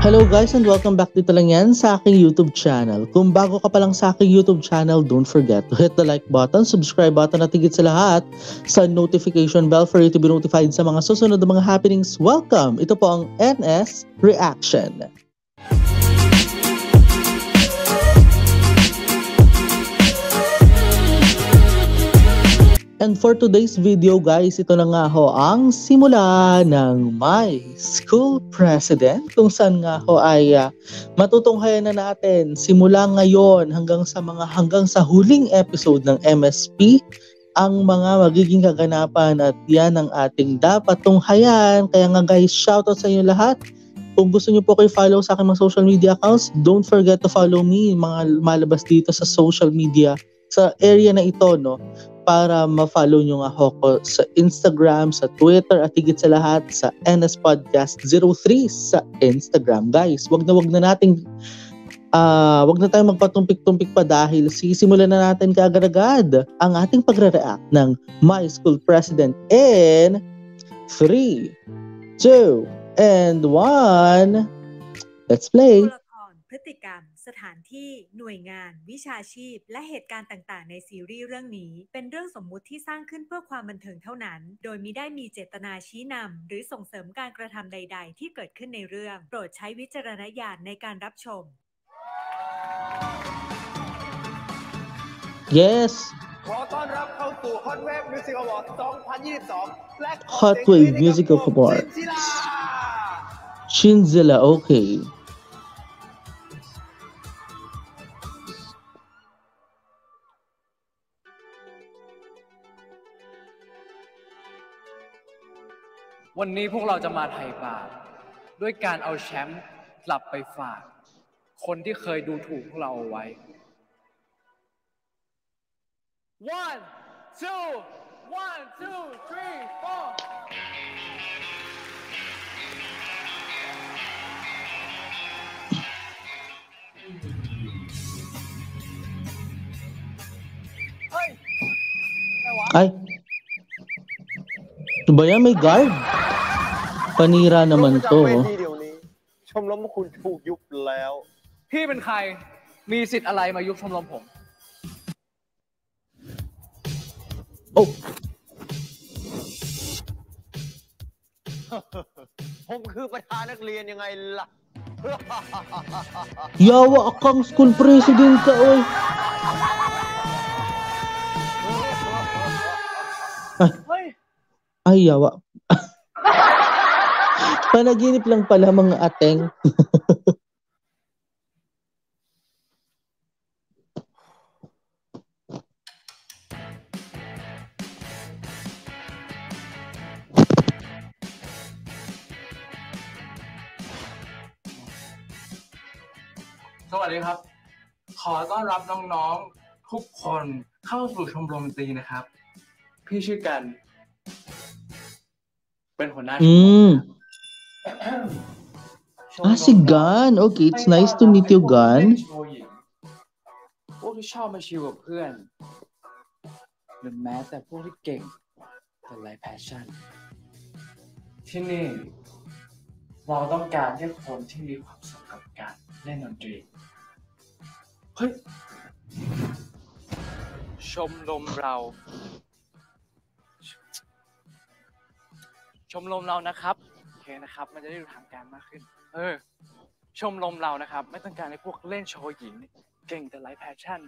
Hello guys and welcome back dito lang yan sa aking YouTube channel. Kung bago ka pa lang sa aking YouTube channel, don't forget to hit the like button, subscribe button at higit sa lahat sa notification bell for you to be notified sa mga susunod na mga happenings. Welcome! Ito po ang NS Reaction. And for today's video guys, ito na nga ho ang simula ng My School President kung saan nga ho ay matutunghayan na natin simula ngayon hanggang sa huling episode ng MSP ang mga magiging kaganapan at yan ang ating dapat tunghayan. Kaya nga guys, shoutout sa inyo lahat. Kung gusto niyo po kayo follow sa aking mga social media accounts, don't forget to follow me, mga malabas dito sa social media sa area na ito, no? Para ma-follow nyo nga ako sa Instagram, sa Twitter, at higit sa lahat sa NS Podcast 03 sa Instagram. Guys, wag na tayong magpatumpik-tumpik pa dahil sisimulan na natin kaagad-agad ang ating pagre-react ng My School President in 3, 2, and 1. Let's play. พฤติกรรมสถานที่หน่วยงานวิชาชีพและเหตุการณ์ต่างๆในซีรีส์เรื่องนี้เป็นเรื่องสมมุติที่สร้างขึ้นเพื่อความบันเทิงเท่านั้นโดยมิได้มีเจตนาชี้นำหรือส่งเสริมการกระทำใดๆที่เกิดขึ้นในเรื่องโปรดใช้วิจารณญาณในการรับชม Yes ขอต้อนรับเข้าสู่ Hot Wave Music Award 2022 และ Hot Wave Music Award Shinzilla okayวันนี้พวกเราจะมาไถ่บาปด้วยการเอาแชมป์กลับไปฝากคนที่เคยดูถูกพวกเราเอาไว้ 1 2 1 2 3 4 เฮ้ยอะไรวะ Ay, ito ba yan? May guard? Panira naman to. เดี๋ยวนี้ชมรมคุณถูกยุบแล้ว พี่เป็นใครมีสิทธิ์อะไรมายุบชมรมผม Oh, ผมคือประธานนักเรียนยังไงล่ะ yawa kang school president ka, oy. Ay, yawa. Panaginip lang pala mga ateng.สวัสดีครับขอต้อนรับน้องๆทุกคนเข้าสู่ชมรมดนตรีนะครับพี่ชื่อกันเป็นหัวหน้าชมรม Si Gan. Okay, it's nice to meet you, Gan. พวกที่ชอบมาชิลกับเพื่อนหรือแม้แต่พวกที่เก่งแต่ไร้แพชชั่นที่นี่เราต้องการแค่คนที่มีความสุขกับการเล่นดนตรีเฮ้ยชมรมเรานะครับโอเคนะครับมันจะได้ดูทางการมากขึ้นชมรมเรานะครับไม่ต้องการให้พวกเล่นโชว์หญิงเก่งแต่ไร้แพชชั่น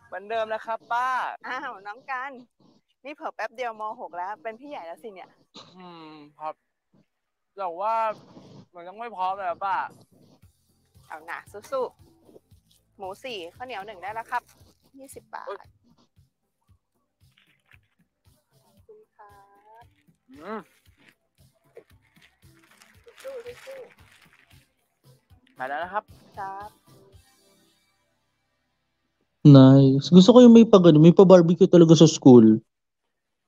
เหมือนเดิมนะครับป้าอ้าวน้องกันนี่เผลอแป๊บเดียวม.6 แล้วเป็นพี่ใหญ่แล้วสิเนี่ยครับแต่ว่ามันยังไม่พร้อมเลยป้าเอาหน่ะสู้ๆหมู4ข้าวเหนียว1ได้แล้วครับ20 บาทขอบคุณครับสู้ไปแล้วนะครับครับ Nice. Gusto ko yung may pa-barbecue talaga sa school.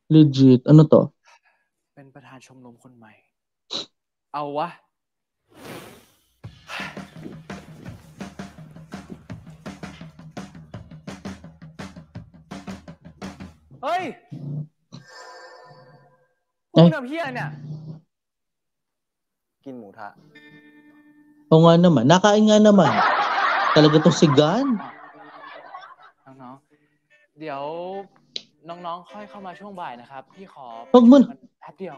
Legit. Ano to? เป็นประธานชมรมคนใหม่ เอาวะ เฮ้ยพวกมึงทำเหี้ยเนี่ย กินหมูทะ O nga naman, nakain nga naman. Talaga tong si Gan. น้องๆ เดี๋ยวน้องๆ ค่อยเข้ามาช่วงบ่ายนะครับ พี่ขอ Wag mo. มันแป๊บเดียว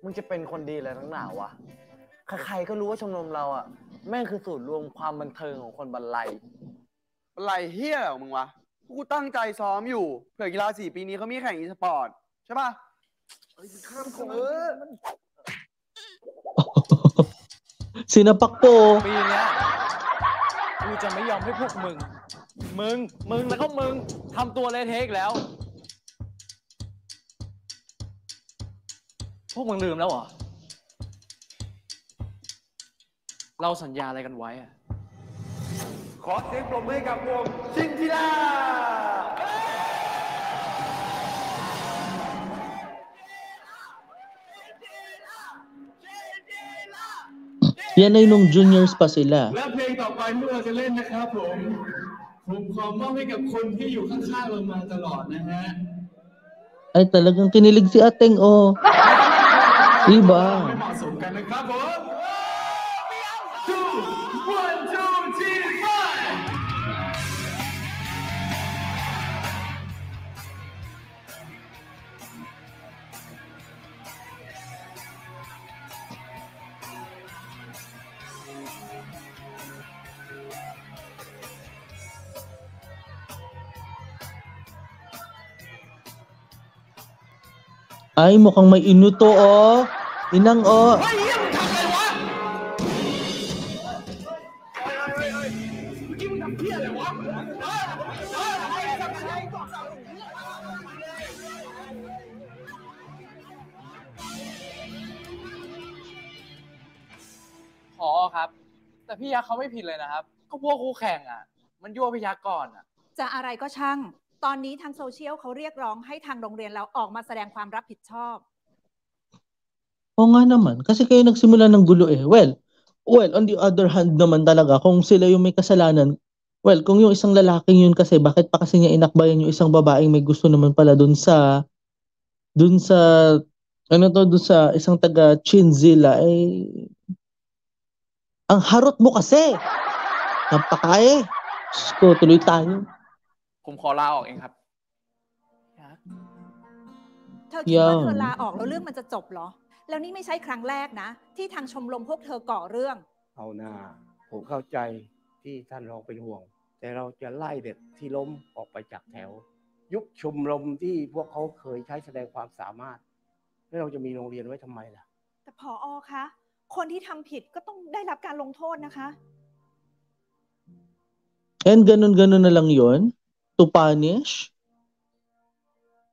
มึงจะเป็นคนดีอะไรทั้งหนาวะ ใครๆก็รู้ว่าชมรมเราอ่ะ แม่งคือศูนย์รวมความบันเทิงของคนบันไลบันไลเฮี้ยของมึงวะ กูตั้งใจซ้อมอยู่ เผื่อกีฬา4 ปีนี้เขามีแข่งอีสปอร์ต ใช่ป่ะข้ามคน Sinapak po. ปีเนี้ยกูจะไม่ยอมให้พวกมึงแล้วก็มึงทำตัวเละเทะอีกแล้ว พวกมึงลืมแล้วเหรอ เราสัญญาอะไรกันไว้อะ ขอเสียงปรบมือให้กับวงชิงกีฬา Yan ay nung juniors pa sila. และเพลงต่อไปที่เราจะเล่นนะครับผมขอมอบให้กับคนที่อยู่ข้างๆเรามาตลอดนะฮะ Ay, talagang kinilig si Ateng, oh. ไม่ Diba? เหมาะสมกันนะครับผม Two, 1, 2, 3, 5 Ay, mukhang may inuto, oh. Inang, oh. พอครับ แต่พี่ยักษ์เขาไม่ผิดเลยนะครับ ก็พวกคู่แข่งอ่ะ มันยั่วพี่ยักษ์ก่อนอ่ะ จะอะไรก็ช่าง ตอนนี้ทางโซเชียลเขาเรียกร้องให้ทางโรงเรียนเราออกมาแสดงความรับผิดชอบ Oo nga naman, kasi kayo nagsimula ng gulo eh. Well, on the other hand naman talaga, kung sila yung may kasalanan, well, kung yung isang lalaking yun kasi, bakit pa kasi niya inakbayan yung isang babaeng may gusto naman pala dun sa, dun sa isang taga Chinzilla, eh, ang harot mo kasi! Napakae! Diyos ko, tuloy tayo. ผมขอลาออกเองครับ เธอคิดว่า ยัง เธอลาออกแล้วเรื่องมันจะจบเหรอ แล้วนี่ไม่ใช่ครั้งแรกนะ ที่ทางชมรมพวกเธอก่อเรื่อง เอาหน้าผมเข้าใจที่ท่านรองเป็นห่วง แต่เราจะไล่เด็กที่ล้มออกไปจากแถว ยุบชมรมที่พวกเขาเคยใช้แสดงความสามารถ แล้วเราจะมีโรงเรียนไว้ทำไมล่ะ แต่ผอ.คะ คนที่ทำผิดก็ต้องได้รับการลงโทษนะคะ And ganun-ganun na lang yun? To punish?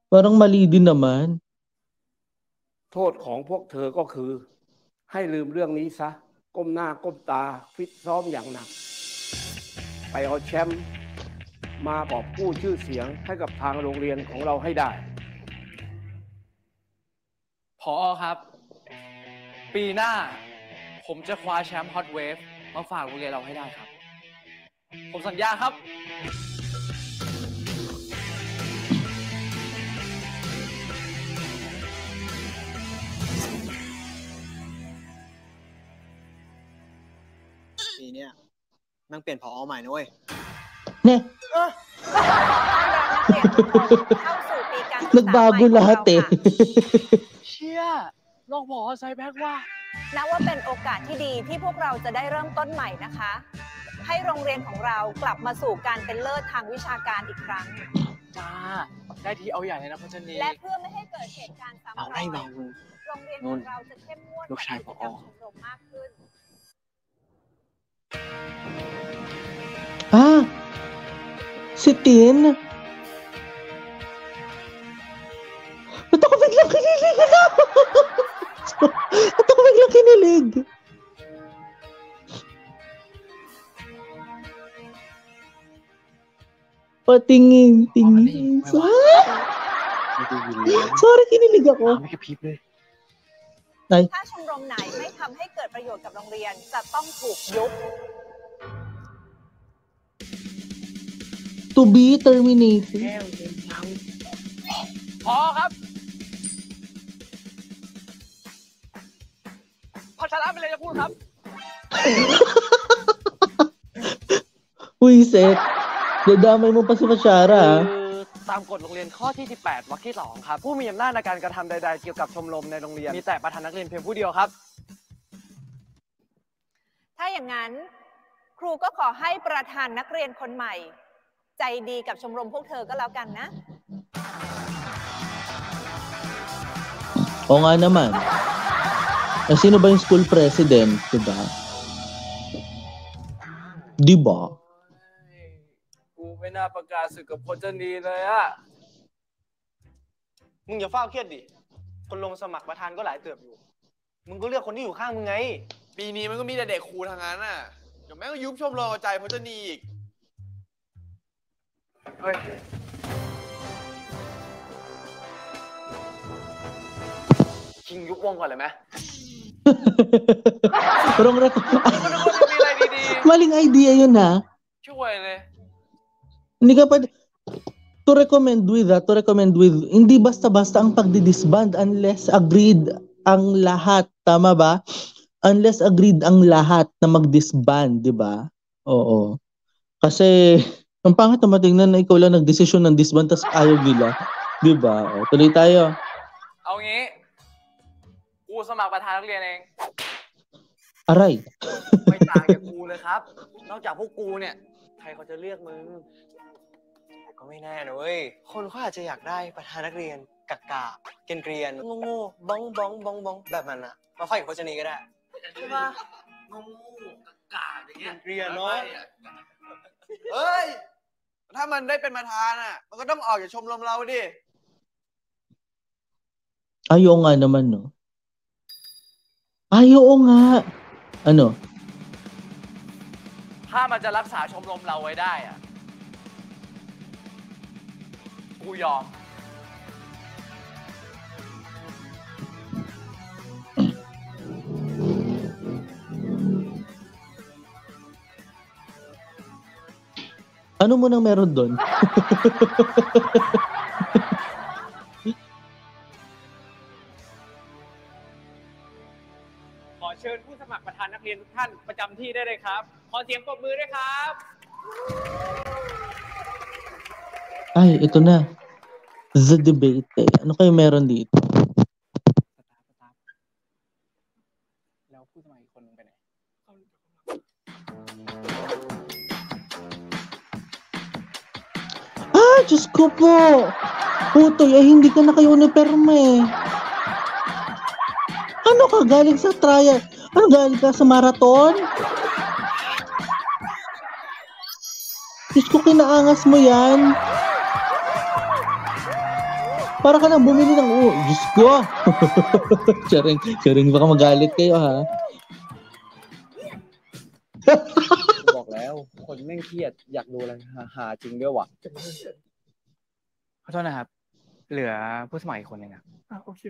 Parang mali din naman. โทษของพวกเธอก็คือ ให้ลืมเรื่องนี้ซะ ก้มหน้าก้มตาฟิตซ้อมอย่างหนัก ไปเอาแชมป์มากอบกู้ชื่อเสียงให้กับทางโรงเรียนของเราให้ได้ พอครับ ปีหน้า ผมจะคว้าแชมป์ฮอตเวฟมาฝากโรงเรียนเราให้ได้ครับ ผมสัญญาครับ ปีเนี้ยแม่งเปลี่ยนผอใหม่นะเว้ย Ne, เข้าสู่ปีการศึกษาใหม่ nagbago ของเรา lahat eh. ค่ะ เชี่ยลองพอใส่แบ็กว่า นับว่าเป็นโอกาสที่ดีที่พวกเราจะได้เริ่มต้นใหม่นะคะ ให้โรงเรียนของเรากลับมาสู่การเป็นเลิศทางวิชาการอีกครั้ง จ้า ได้ทีเอาใหญ่เลยนะพัชนี และเพื่อไม่ให้เกิดเหตุการณ์ซ้ำรอยโรงเรียนของเราจะเข้มงวด ลูกชายผอ กิจกรรมชมรมมากขึ้น Ah, si Tin. Ba't ako biglang kinilig? Ano? Ba't ako biglang kinilig? Patingin. Sorry, kinilig ako. ไม่กระพริบเลย ถ้าชมรมไหนไม่ทำให้เกิดประโยชน์กับโรงเรียนจะต้องถูกยุบ to be terminated. พอครับพัชระเป็นอะไรจะพูดครับ Wiset, dadamay mo pa si Pachara. ตามกฎโรงเรียนข้อที่ 18 วรรคที่ 2 ครับ ผู้มีอำนาจในการกระทำใดๆเกี่ยวกับชมรมในโรงเรียนมีแต่ประธานนักเรียนเพียงผู้เดียวครับ ถ้าอย่างนั้น ครูก็ขอให้ประธานนักเรียนคนใหม่ ใจดีกับชมรมพวกเธอก็แล้วกันนะ Oo nga naman. Eh, sino ba yung school president, diba? Diba? กูไม่น่าประกาศศึกกับพจนีเลยอะ มึงอย่าเฝ้าเครียดดิ คนลงสมัครประธานก็หลายเติบอยู่ มึงก็เลือกคนที่อยู่ข้างมึงไง ปีนี้มันก็มีแต่เด็กครูทางนั้นน่ะ เดี๋ยวแม่งก็ยุบชมรมเอาใจพจนีอีก เฮ้ย คิงยุบวงก่อนเลยไหม Wrong ก็นึกว่าจะมีอะไรดี Maling idea yun, ha? ๆ ช่วยเลย Hindi ka pa... To recommend with, hindi basta-basta ang pagdi-disband unless agreed ang lahat. Tama ba? Unless agreed ang lahat na mag-disband, di ba? Oo. Kasi, ang pangit na matingnan na ikaw lang nag-desisyon ng disband tas ayaw nila. Di ba? O, tuloy tayo. เอางี้ กูสมัครประธานนักเรียนเอง Aray. ไม่ต่างจากกูเลยครับ นอกจากพวกกูเนี่ย ใครเขาจะเลือกมึง ก็ไม่แน่นะเว้ย คนเขาอาจจะอยากได้ประธานนักเรียนกากาเกรียนๆโง่ๆบ้องบ้องบ้องบ้องแบบนั้นอะมาไฟกับโคชนีก็ได้ใช่ปะโง่ๆกากอย่างเงี้ยเกรียนเนาะ เฮ้ย ถ้ามันได้เป็นประธานอ่ะ มันก็ต้องออกจากชมรมเราดิ Ayaw nga naman, no? Ayaw nga. Ano? ถ้ามันจะรักษาชมรมเราไว้ได้อ่ะ กูยอม Ano mo nang meron doon? ขอเชิญผู้สมัครประธานนักเรียนทุกท่านประจำที่ได้เลยครับ ขอเสียงปรบมือด้วยครับ Ay, ito na. The debate. Ano kayo meron dito? แล้วผู้สมัครอีกคนนึงไปไหน Diyos ko po. Putoy, ay hindi ka naka-uniforme. Ano ka? Galing sa trial? Ano, galing ka sa marathon? Diyos ko, kinaangas mo yan. Para ka nang bumili ng... Oh, Diyos ko. Charing, baka magalit kayo, ha? บอกแล้ว คนแม่งเครียดอยากดูอะไรหาจริงด้วยว่ะ ขอโทษนะครับ เหลือผู้สมัครอีกคนนึงครับโอเค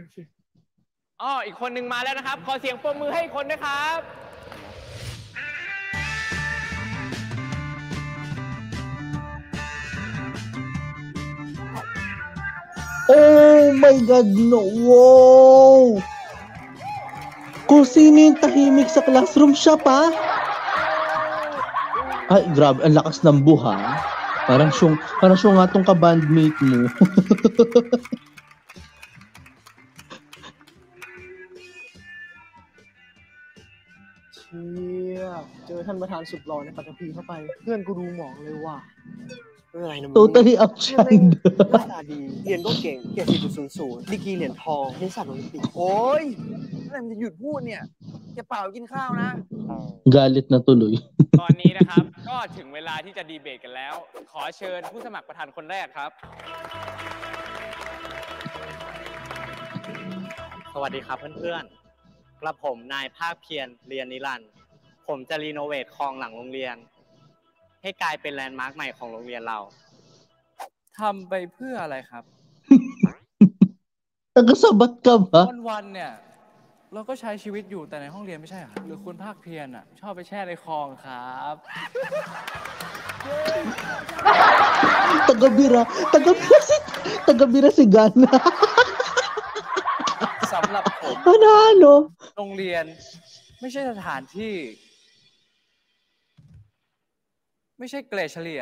อ๋ออีกคนนึงมาแล้วนะครับ ขอเสียงปรบมือให้อีกคนนะครับ Oh my God, no. Wow. Kung sino yung tahimik sa classroom, siya pa. Ay, grabe, ang lakas ng buha. Parang siyang nga tong ka-bandmate mo. เชี่ยเจอท่านประธานสุดหล่อในปัตตภีเข้าไป เพื่อนกูดูหมองเลยว่ะไม่เป็นไรนะมึง Totally outshined. หน้าตาดีเรียนก็เก่งเกียรติ 4.00 ดีกรีเหรียญทองในสายโอลิมปิกโอ้ยเมื่อไหร่มันจะหยุดพูดเนี่ยจะเปล่ากินข้าวนะ Galit na tuloy. ตอนนี้นะครับ ก็ถึงเวลาที่จะดีเบตกันแล้ว ขอเชิญผู้สมัครประธานคนแรกครับ สวัสดีครับเพื่อนๆ กระผมนายภาคเพียรเรียนนิรันดร์ผมจะรีโนเวทคลองหลังโรงเรียน ให้กลายเป็นแลนด์มาร์คใหม่ของโรงเรียนเรา ทำไปเพื่ออะไรครับ Nagasabat ka ba? วันๆเนี่ย เราก็ใช้ชีวิตอยู่แต่ในห้องเรียนไม่ใช่เหรอหรือคุณภาคเพียรชอบไปแช่ในคลองครับ Taga-bira. Taga-bira si Gana. สำหรับผม Ano? โรงเรียนไม่ใช่สถานที่ ไม่ใช่เกรดเฉลี่ย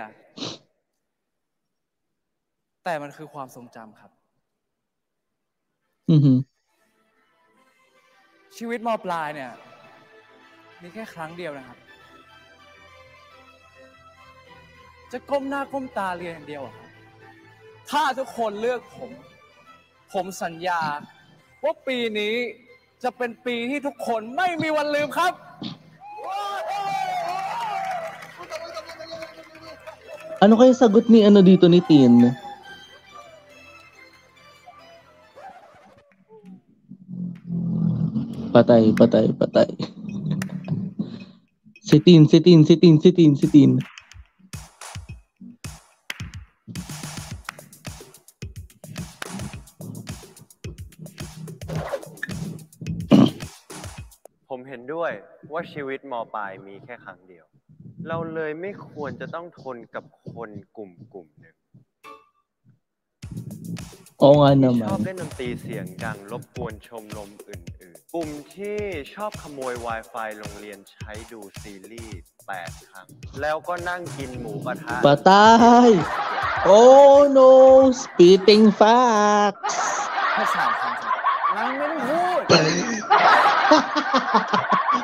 แต่มันคือความทรงจำครับ Mhm. ชีวิตม.ปลายเนี่ย มีแค่ครั้งเดียวนะครับ จะก้มหน้าก้มตาเรียนอย่างเดียวอะครับถ้าทุกคนเลือกผมสัญญาว่าปีนี้จะเป็นปีที่ทุกคนไม่มีวันลืมครับ Ano kaya sagot ni ano dito ni Tin? Patay. Si Tin. ผมเห็นด้วยว่าชีวิตม.ปลายมีแค่ครั้งเดียว เราเลยไม่ควรจะต้องทนกับคนกลุ่มหนึ่ง Oo nga ที่ชอบ naman. เล่นดนตรีเสียงดังรบกวนชมรมอื่นๆ กลุ่มที่ชอบขโมย Wi-Fi โรงเรียนใช้ดูซีรีส์8 ครั้ง แล้วก็นั่งกินหมูกระทะ Patay! Oh no! Spitting facts! แค่3 ครั้งครับนั่งไม่ต้องพูด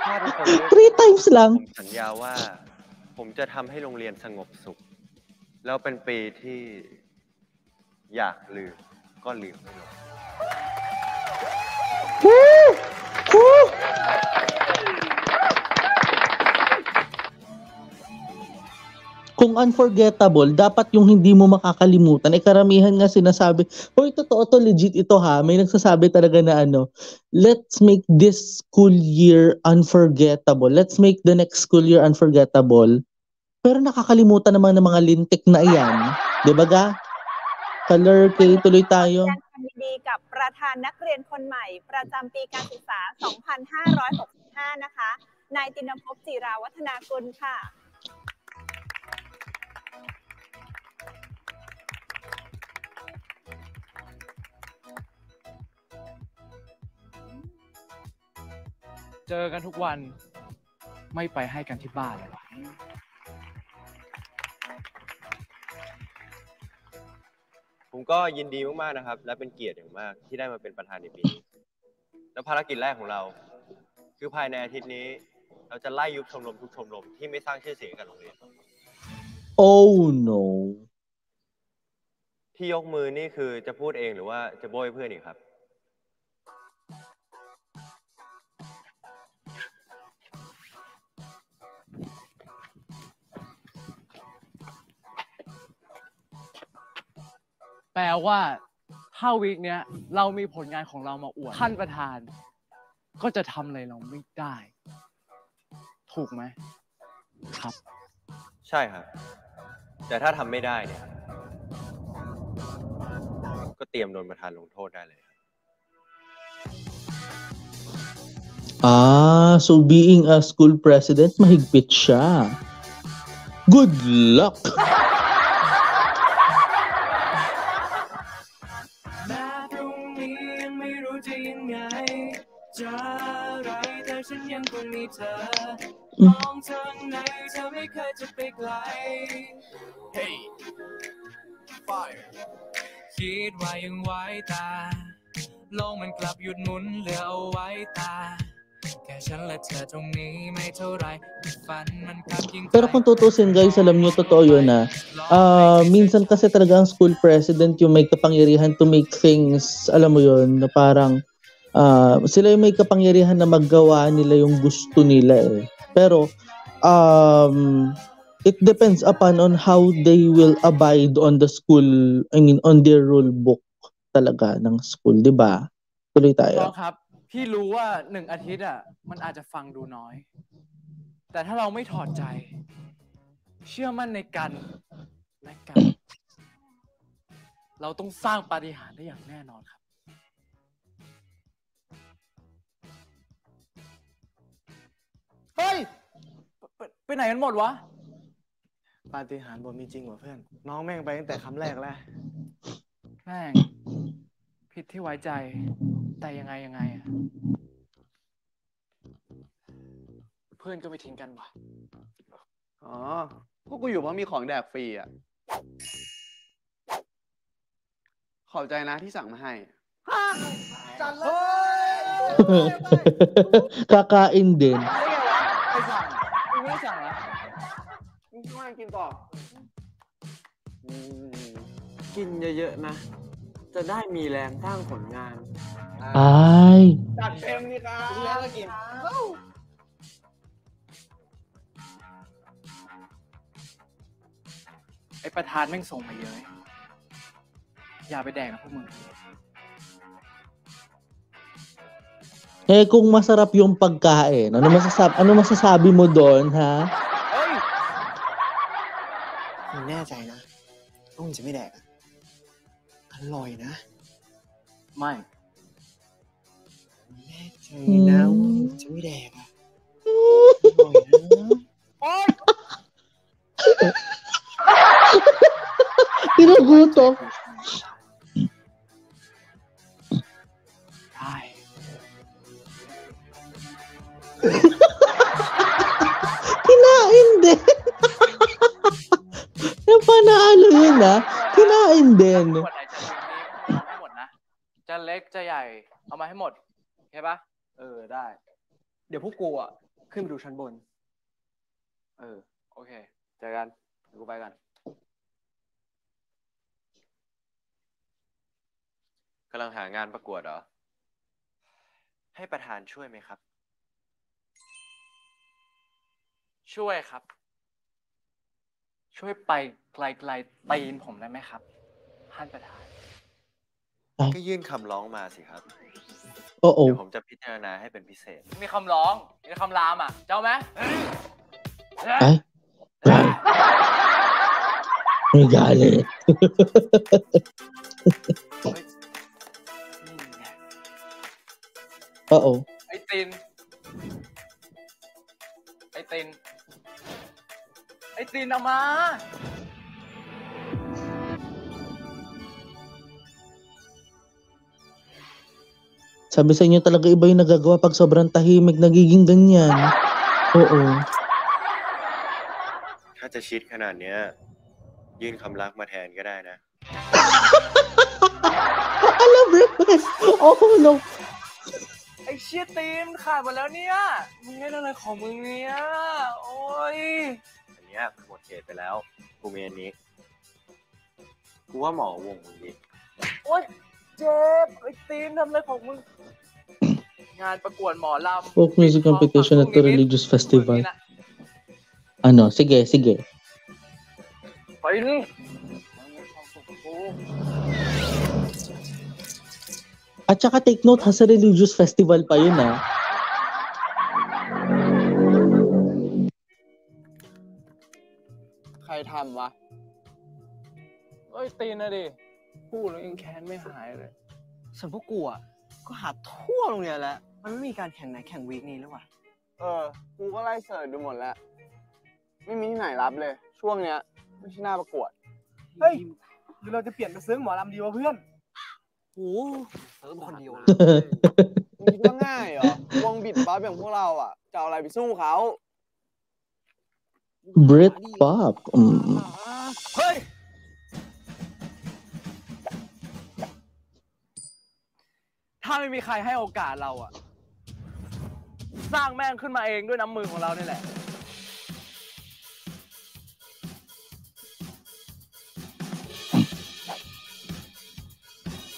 ถ้าทุกคนเลือก 3 times ผ lang. มสัญญาว่า ผมจะทำให้โรงเรียนสงบสุข แล้วเป็นปีที่อยากลืมก็ลืมไม่ลง Kung unforgettable, dapat yung hindi mo makakalimutan. Karamihan nga sinasabi, hoy, totoo to, legit ito ha. May nagsasabi talaga na let's make this school year unforgettable. Let's make the next school year unforgettable. Pero nakakalimutan naman ng mga lintik na iyan. Di ba ga? Color K, tuloy tayo. แสดงความยินดีกับประธานนักเรียนคนใหม่ประจำปีการศึกษา 2565 นะคะ นายตินภพ จิราวัฒนากุลค่ะ เจอกันทุกวันไม่ไปให้กันที่บ้านเลยวะ ผมก็ยินดีมากๆนะครับ และเป็นเกียรติอย่างมากที่ได้มาเป็นประธานในปีนี้ แล้วภารกิจแรกของเรา คือภายในอาทิตย์นี้ เราจะไล่ยุบชมรมทุกชมรมที่ไม่สร้างชื่อเสียงกับโรงเรียน Oh no. ที่ยกมือนี่คือจะพูดเองหรือว่าจะโบยเพื่อนอีกครับ แปลว่าถ้าวีคเนี้ยเรามีผลงานของเรามาอวดท่านประธาน ก็จะทำอะไรเราไม่ได้ ถูกไหมครับ ใช่ครับ แต่ถ้าทำไม่ได้เนี่ย ก็เตรียมโดนประธานลงโทษได้เลย So being a school president, mahigpit siya. Good luck! แม้พรุ่งนี้ยังไม่รู้จะยังไงจะอะไรแต่ฉันยังคงมีเธอมองทางไหนเธอไม่เคยจะไปไกล Hey Fire คิดว่ายังไหวตาโลกมันกลับหยุดหมุนเหลือเอาไว้ตาแค่ฉันและเธอตรงนี้ไม่เท่าไรฝันมันกลับยิ่ง Pero kung tutusin guys, alam nyo, totoo yun na. Minsan kasi talaga ang school president yung may kapangyarihan to make things, alam mo yun, na parang sila yung may kapangyarihan na maggawa nila yung gusto nila eh. Pero it depends upon on how they will abide on the school, on their rule book talaga ng school, di ba? Tuloy tayo. ครับพี่รู้ว่า1 อาทิตย์มันอาจจะฟังดูน้อย แต่ถ้าเราไม่ถอดใจ เชื่อมั่นในกันและกัน เราต้องสร้างปาฏิหาริย์ได้อย่างแน่นอนครับเฮ้ยไปไหนกันหมดวะ ปาฏิหาริย์บทมีจริงเหรอเพื่อน น้องแม่งไปตั้งแต่คำแรกแล้ว แม่ง ผิดที่ไว้ใจ แต่ยังไงอะเพื่อนก็ไม่ทิ้งกันว่ะ อ๋อ พวกกูอยู่เพราะมีของแดกฟรีอ่ะ ขอบใจนะที่สั่งมาให้ จัดเลย Kakain din. ใครสั่งกูไม่ได้สั่งนะมึงช่วยกินต่อกินเยอะๆนะ จะได้มีแรงสร้างผลงาน Ay. จัดเต็มนี่ครับเลี้ยงก็กิน ไอ้ประธานแม่งส่งมาเยอะ อย่าไปแดกนะพวกมึง Eh, kung masarap yung pagkain, ano masasabi mo doon, ha? มึงแน่ใจนะว่ามึงจะไม่แดกอร่อยนะ ไม่ แน่ใจนะว่ามึงจะไม่แดกอร่อยนะ Ginugutom. ใช่ Kinain din. Napanalo yun, ha? Kinain din. ขวดไหนจะเล็กนี้เอาให้หมดนะ จะเล็กจะใหญ่ เอามาให้หมดโอเคปะ ได้ เดี๋ยวพวกกูอ่ะ ขึ้นไปดูชั้นบน โอเค เจอกันเดี๋ยวกูไปกัน กำลังหางานประกวดเหรอ ให้ประธานช่วยไหมครับ ช่วยครับ ช่วยไปไกลๆตีนผมได้ไหมครับท่านประธาน ก็ยื่นคำร้องมาสิครับ Oo. เดี๋ยวผมจะพิจารณาให้เป็นพิเศษ มีคำร้องมีคำรามอ่ะ เจ้าไหม Ay. May galit. นี่ไง Oo. ไอ้ติน ไอ้ติน ไอ้ตินเอามา Sabi sa inyo talaga iba yung nagagawa pag sobrang tahimik, nagiging ganyan. Oo. ถ้าจะชิดขนาดเนี้ย ยื่นคำรักมาแทนก็ได้นะ Alam mo yun? Oh no. ไอ้เชี่ยตีนขาดหมดแล้วเนี่ย มึงเล่นอะไรของมึงเนี่ย โอ้ย อันเนี้ยหมดเขตไปแล้ว กูมีอันนี้ กูว่าเหมาะกับวงมึงดี โอ๊ยเจ็บไอ้ตีนทำอะไรของมึง งานประกวดหมอลำ Folk music competition at the religious festival. Ano? Sige, sige. ไปดิ At saka take note ha, sa religious festival pa yun, ha? ใครทำวะ เอ้ยตีนนะดิ พูดแล้วยังแค้นไม่หายเลย ส่วนพวกกูอ่ะ ก็หาทั่วโรงเรียนแล้ว มันไม่มีการแข่งไหนแข่งวีคนี้หรือวะกูก็ไล่เสิร์ชดูหมดแล้ว ไม่มีที่ไหนรับเลย ช่วงเนี้ย ไม่ใช่หน้าประกวด เฮ้ยหรือเราจะเปลี่ยนไปซื้อหมอลำดีวะเพื่อน โหเติมคนเดียวมึงคิดว่าง่ายเหรอ วงบิดบัฟอย่างพวกเราอ่ะ จะเอาอะไรไปสู้เขา Britpop. เฮ้ย ถ้าไม่มีใครให้โอกาสเราอะสร้างแม่งขึ้นมาเองด้วยน้ำมือของเรานี่แหละ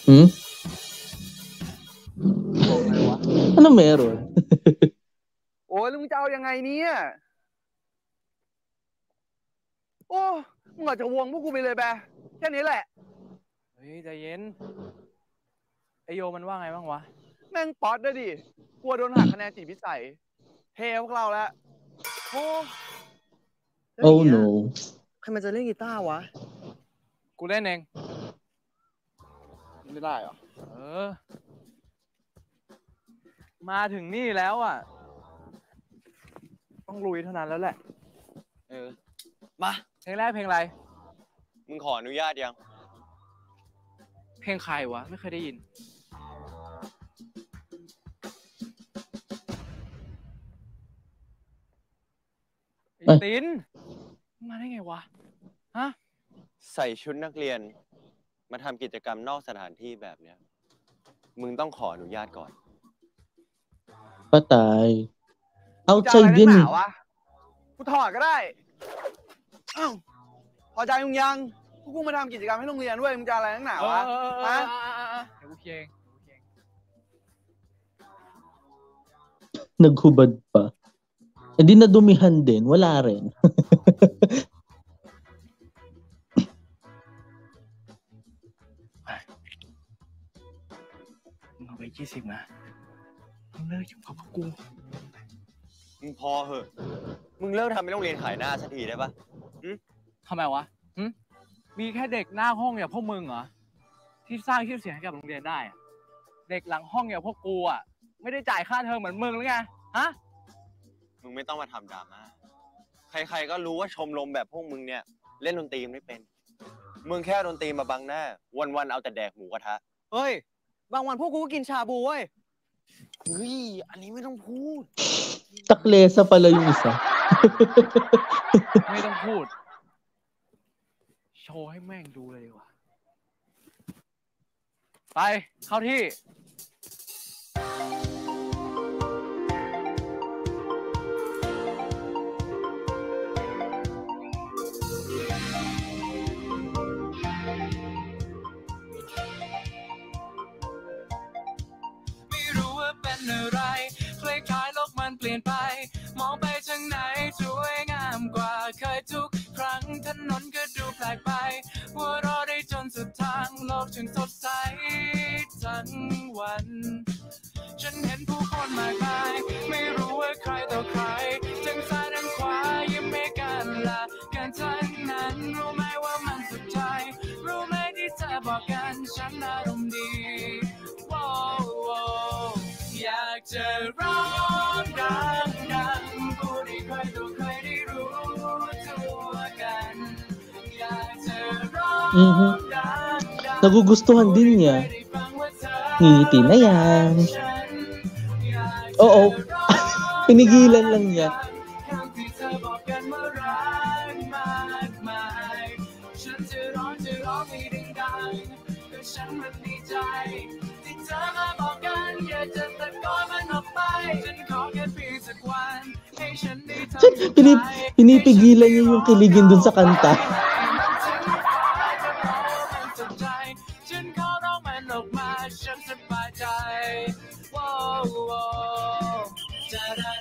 Hmm? Ano meron? โอ้ยแล้วมึงจะเอายังไงเนี่ยโอ้มึงอาจจะวงพวกกูไปเลยแบแค่นี้แหละ เฮ้ยใจเย็น ไอโยมันว่าไงบ้างวะ แม่งป๊อตด้วยดิ กลัวโดนหักคะแนนจิตพิสัย เทพวกเราแล้ว โอ้ Oh no. ใครมันจะเล่นกีตาร์วะ กูเล่นเอง ไม่ได้เหรอ มาถึงนี่แล้วอ่ะ ต้องลุยเท่านั้นแล้วแหละ มา เพลงแรกเพลงอะไร มึงขออนุญาตยัง เพลงใครวะไม่เคยได้ยินไอ้ตินมาได้ไงวะฮะ ใส่ชุดนักเรียนมาทำกิจกรรมนอกสถานที่แบบเนี้ยมึงต้องขออนุญาตก่อน Patay. จะอะไร Outside นัก yun ห eh. นาวะกูถอดก็ได้อ้าวพอใจมึงยังพวกกูมาทำกิจกรรมให้โรงเรียนด้วยมึงจะอะไรนักหนาวะฮะ เดี๋ยวกูเคลียร์เอง Naghubad pa. Hindi nadumihan din. Wala rin. มึงเอาไป20นะมึงเลิกยุ่งกับพวกกู มึงพอเหอะ มึงเลิกทำให้โรงเรียนขายหน้าสักทีได้ปะ ทำไมวะมีแค่เด็กหน้าห้องอย่างพวกมึงเหรอที่สร้างชื่อเสียงให้กับโรงเรียนได้อะเด็กหลังห้องอย่างพวกกูอ่ะไม่ได้จ่ายค่าเทอมเหมือนมึงหรือไงฮะ มึงไม่ต้องมาทำดราม่า ใครๆก็รู้ว่าชมรมแบบพวกมึงเนี่ยเล่นดนตรีไม่เป็น มึงแค่ดนตรีมาบังหน้า วันๆเอาแต่แดกหมูกระทะ เฮ้ยบางวันพวกกูก็กินชาบูเว้ยเฮ้ยอันนี้ไม่ต้องพูด Taklesa pala yung isa. ไม่ต้องพูด โชว์ให้แม่งดูเลยดีกว่าไปเข้าที่ ไม่รู้ว่าเป็นอะไรคล้ายๆโลกมันเปลี่ยนไปมองไปทางไหนสวยงามกว่าเคยทุกครั้งถนนก็ดูแปลกไปว่ารอได้จนสุดทางโลกจึงสดใสทั้งวันฉันเห็นผู้คนมากมายไม่รู้ว่าใครต่อใครทั้งซ้ายทั้งขวายิ้มให้กันละกันทั้งนั้นรู้ไหมว่ามันสุดท้ายรู้ไหมที่เธอบอกกันฉันอารมณ์ดีว้าวอยากจะร้องดังพูดให้ใครต่อใครได้รู้ตัวกันอยากจะร้อง Nagugustuhan din niya. Ngiti na yan. Oo. Pinigilan lang niya. คำที่เธอบอกกันว่ารักมากมายฉันจะร้องให้ดังๆแต่ฉันมันดีใจที่เธอมาบอกกันอยากจะตะโกนมันออกไปฉันขอแค่เพียงสักวันให้ฉันได้ทำ Pinipigilan niya yung kiligin dun sa kanta. ฉันขอร้องมันออกมาฉันสบายใจว้าวจะได้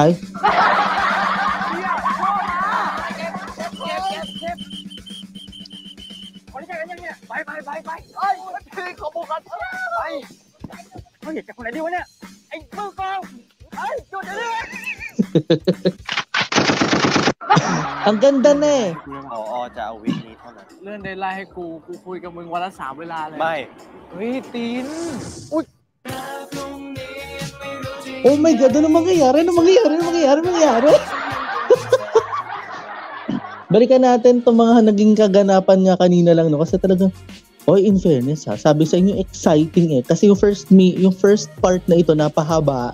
Ay. คนที่ใจกันยังเนี่ยไปเอ้ยคือขอบุกกันไปเฮ้ยจากคนไหนดีวะเนี่ยไอ้มือกองเฮ้ยหยุดเดี๋ยวนี้ Ang ganda na eh. ผอ.จะเอาวิกนี้เท่านั้น เลื่อนเดดไลน์ให้กูคุยกับมึงวันละ3 เวลาเลย ไม่ เฮ้ยตีน Oh my God, ano mangyayari? Balikan natin itong mga naging kaganapan nga kanina lang, no? Kasi talagang, in fairness ha, sabi sa inyo exciting eh. Kasi yung first part na ito napahaba.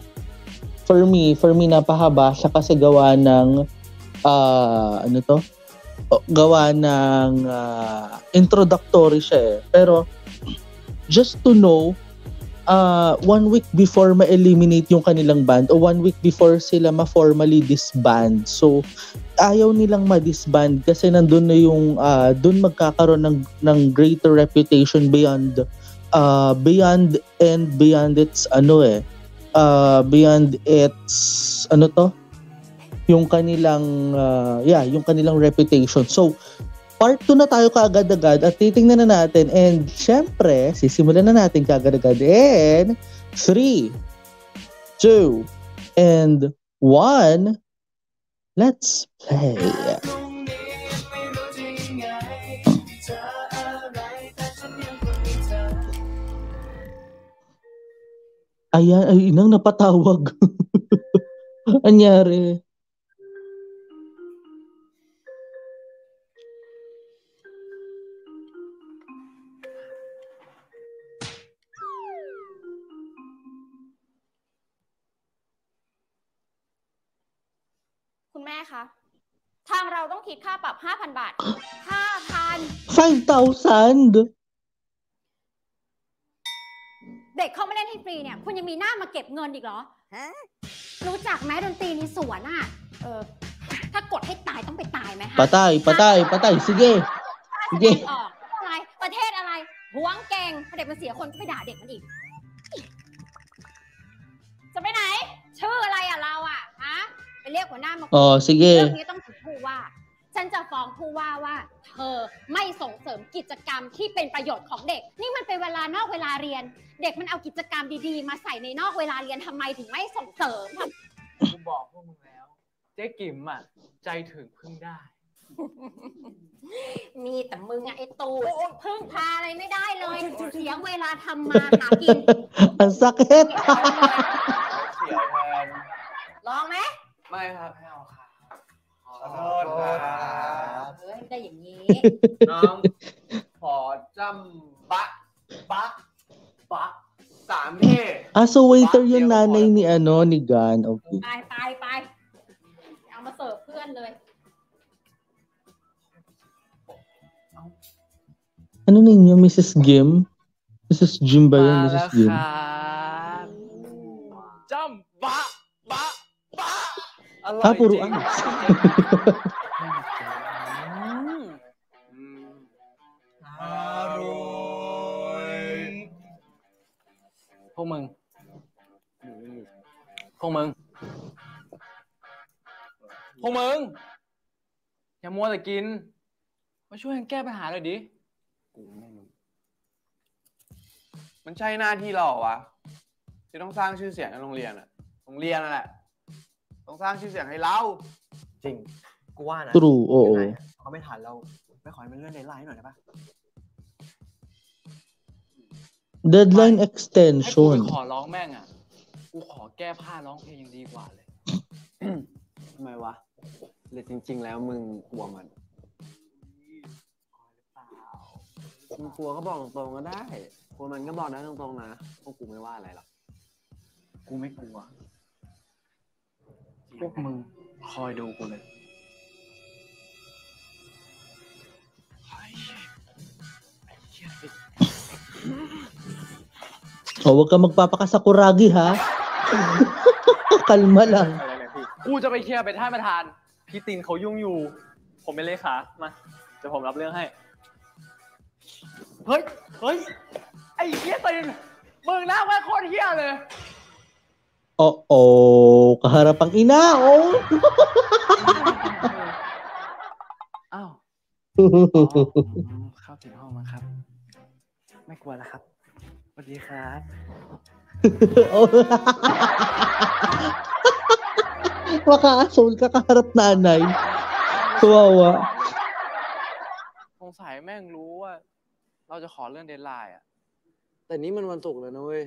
For me napahaba siya kasi gawa ng gawa ng introductory siya eh. Pero just to know, 1 week before ma-eliminate yung kanilang band o 1 week before sila ma-formally disband. So ayaw nilang ma-disband kasi nandun na yung dun magkakaroon ng greater reputation beyond its yung kanilang reputation. So part 2 na tayo kaagad-agad at titingnan na natin, and syempre sisimulan na natin kaagad-agad in 3, 2, and 1. Let's play. Ayan, ay inang napatawag. Anyari? แม่คะทางเราต้องคิดค่าปรับ 5,000 บาท 5,000 5,000 เด็กเขาไม่เล่นให้ฟรีเนี่ยคุณยังมีหน้ามาเก็บเงินอีกเหรอรู้จักไหมดนตรีในสวนอ่ะถ้ากดให้ตายต้องไปตายไหมฮะ Patay. Sige. แสดงออกอะไรประเทศอะไรหวงเก่งเด็กมันเสียคนก็ไปด่าเด็กมันอีกจะไปไหนชื่ออะไรอ่ะเราอ่ะฮะไปเรียกหัวหน้ามา sige. เรื่องนี้ต้องถึงผู้ว่าฉันจะฟ้องผู้ว่าเธอไม่ส่งเสริมกิจกรรมที่เป็นประโยชน์ของเด็กนี่มันเป็นเวลานอกเวลาเรียนเด็กมันเอากิจกรรมดีๆมาใส่ในนอกเวลาเรียนทำไมถึงไม่ส่งเสริม กูบอกพวกมึงแล้ว เจ๊กิ๋มอ่ะใจถึงพึ่งได้ มีแต่มึงอะไอ้ตูดพึ่งพาอะไรไม่ได้เลยเสียเวลาทำมาหากิน Ang sakit. เสียวแทน ลองไหม ไม่ครับไม่เอาครับขอโทษครับ ได้อย่างนี้ น้อง ขอจำบะ3 เท่ So waiter yung nanay ni ni Gan. Okay. ไปเอามาเสิร์ฟเพื่อนเลย Ano ninyo, Mrs. Gim? Mrs. Jim ba yun, Mrs. Gim? จำบะอร่อย Puro จริง ano? พวกมึงอย่ามัวแต่กินมาช่วยกันแก้ปัญหาหน่อยดิ มันใช่หน้าที่เราเหรอวะที่ต้องสร้างชื่อเสียงในโรงเรียนอะโรงเรียนนั่นแหละต้องสร้างชื่อเสียงให้เรา จริง กูว่านะ True, oo. เขาไม่ทันเราไม่ขอให้มันเลื่อนเดดไลน์หน่อยได้ปะ Deadline ให้กูไป extension. ขอร้องแม่งอ่ะ กูขอแก้ผ้าร้องเพลงยังดีกว่าเลย ทำไมวะหรือจริง ๆ แล้วมึงกลัวมันมึงกลัวก็บอกตรงๆก็ได้กลัวมันก็บอกได้ตรงๆนะพวกกูไม่ว่าอะไรหรอก กูไม่กลัว พวกมึงคอยดูกูเลย Huwag ka magpapakasakuragi, ha? Kalma lang. กูจะไปเคลียร์เป็นท่านประธาน พี่ตินเขายุ่งอยู่ ผมเป็นเลขามาเดี๋ยวผมรับเรื่องให้ เฮ้ย ไอ้เหี้ยตินมึงหน้าแม่งโคตรเหี้ยเลย Kaharapang ina, oh. อ้าวเข้าถึงห้องมาครับ ไม่กลัวแล้วครับสวัสดีครับ Maka-asol ka kaharap nanay. Kawawa. สงสัยแม่งรู้ว่า เราจะขอเรื่องเดดไลน์อ่ะ แต่นี้มันวันศุกร์แล้วนะเว้ย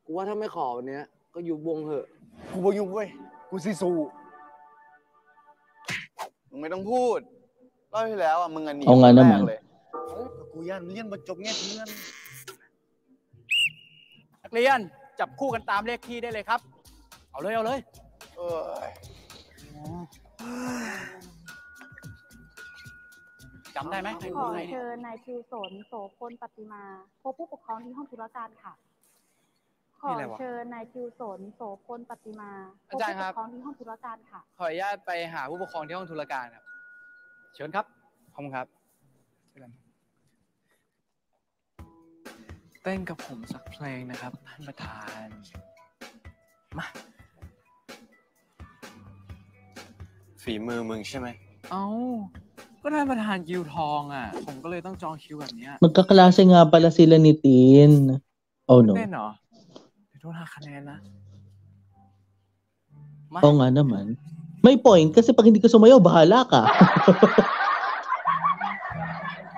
กูว่าถ้าไม่ขอวันเนี้ยก็ยุบวงเถอะ กูบ่ยุ่งเว้ยกูซีซูมึงไม่ต้องพูดรอบที่แล้วอ่ะมึงอันหนี เอางั้นนะ แร มึ ก ง เลยกูยันเรียนบรรจบเงี้ยเพื่อน นักเรียนจับคู่กันตามเลขที่ได้เลยครับ เอาเลย เอ้ย จำได้ไหมใคร ข คือ อ ใครเนี่ย เชิญนายทิวสนโสพลปฏิมาพบผู้ปกครองที่ห้องธุรการค่ะ ขอเชิญนายทิวสนโสพลปฏิมาพบผู้ปกครองที่ห้องธุรการค่ะ ขออนุญาตไปหาผู้ปกครองที่ห้องธุรการครับ เชิญครับขอบคุณครับเต้นกับผมสักเพลงนะครับท่านประธาน มา ฝีมือมึงใช่ไหม เอาก็ท่านประธานคิวทองอ่ะ ผมก็เลยต้องจองคิวแบบเนี้ย Magkaklase nga pala sila ni Tin. Oh, no. เต้นเหรอเดี๋ยวโดนหักคะแนนนะ Oo nga naman. May point kasi pag hindi ka sumayaw, bahala ka.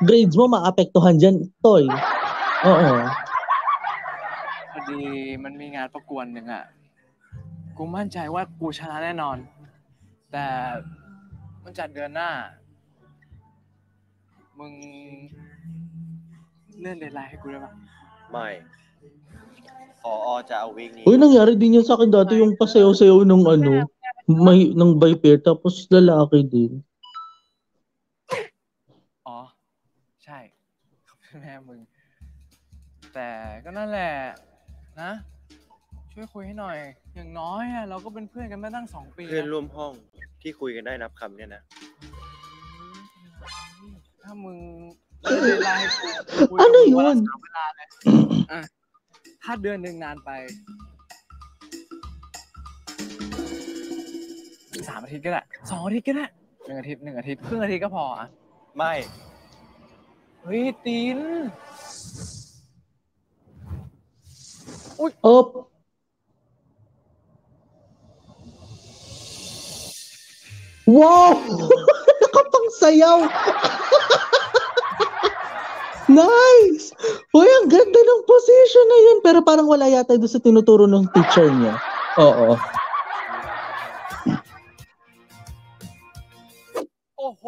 Grades mo maapektuhan dyan, Toy. Oo. พอดีมันมีงานประกวดหนึ่งอ่ะ กูมั่นใจว่ากูชนะแน่นอน แต่มันจัดเดือนหน้า มึงเลื่อนเดดไลน์ให้กูได้ปะ ไม่ผอจะเอาวีคนี้ Uy, nangyari din yun sa akin dati yung pasayaw-sayaw nung ano. May ng by pair tapos lalaki din.อ๋อ ใช่เขาเป็นแม่มึง แต่ก็นั่นแหละนะ ช่วยคุยให้หน่อย อย่างน้อยอะเราก็เป็นเพื่อนกันมาตั้ง2 ปี เพื่อน นะ ร่วมห้องที่คุยกันได้นับคำเนี่ยนะ ถ้ามึงไม่ได้ไล่กูคุย Ano กับมึงวันละ yun? 3 เวลาเลยอ่ะถ้าเดือนหนึ่งนานไป 3 อาทิตย์ก็ได้ 2 อาทิตย์ก็ได้ 1 อาทิตย์ 1 อาทิตย์ ครึ่งอาทิตย์ก็พออ่ะ ไม่ เฮ้ยตีน Op. Wow! Nakapangsayaw! Nice! Uy, ang ganda ng position na yun. Pero parang wala yata doon sa tinuturo ng teacher niya. Oo. โอ้โห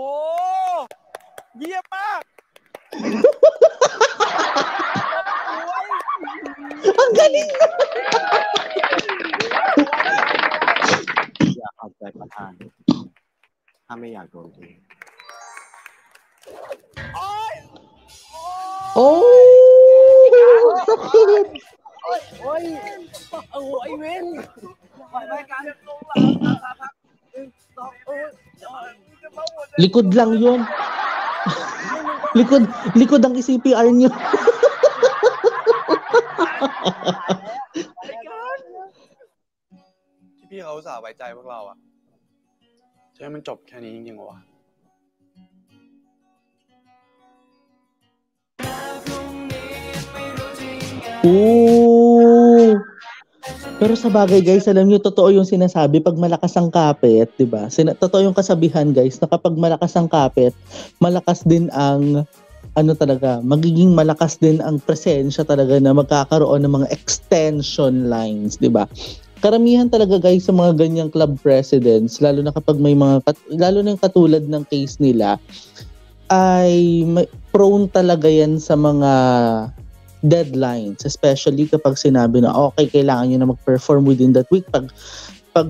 เยี่ยมมาก Ang galing! อย่าเอาใจประธาน ถ้าไม่อยากโดนที Oh! Sakit! โอ้ยโอ้ยเว้นรายการลงหลัง Likod lang yun. Likod ang CPR niyo. ที่พี่เขาอุตส่าห์ไว้ใจพวกเราอะจะให้มันจบแค่นี้จริงๆเหรอวะ Oh! Pero sa bagay guys, alam niyo totoo yung sinasabi pag malakas ang kapit, 'di ba? Totoo yung kasabihan guys na kapag malakas ang kapit, malakas din ang ano talaga, magiging malakas din ang presensya talaga na magkakaroon ng mga extension lines, 'di ba? Karamihan talaga guys sa mga ganyang club presidents, lalo na kapag may lalo na yung katulad ng case nila, ay prone talaga yan sa mga deadlines, especially kapag sinabi na okay, kailangan nyo na mag-perform within that week. Pag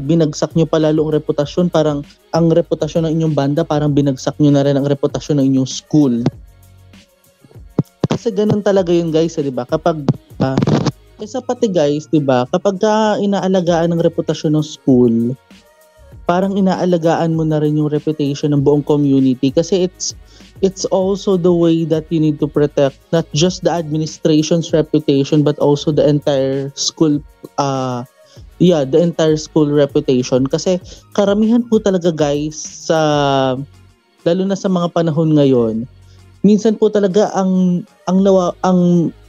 binagsak nyo pa lalo ang reputasyon, parang ang reputasyon ng inyong banda, parang binagsak nyo na rin ang reputasyon ng inyong school. Kasi ganun talaga yun guys, di ba? Kapag isa pati guys, di ba? Kapag inaalagaan ng reputasyon ng school, parang inaalagaan mo na rin yung reputation ng buong community kasi it's also the way that you need to protect not just the administration's reputation but also the entire school the entire school reputation kasi karamihan po talaga guys lalo na sa mga panahon ngayon minsan po talaga ang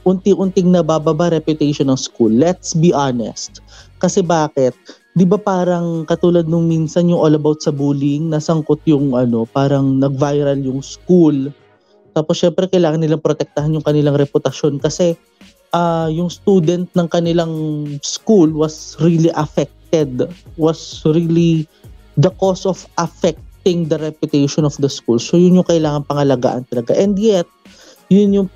unti-unting nabababa reputation ng school. Let's be honest. Kasi bakit? 'Di ba parang katulad nung minsan yung all about sa bullying, nasangkot yung parang nag-viral yung school. Tapos syempre kailangan nilang protektahan yung kanilang reputasyon kasi yung student ng kanilang school was really affected, was really the cause of affecting the reputation of the school. So yun yung kailangan pangalagaan talaga. And yet, yun ang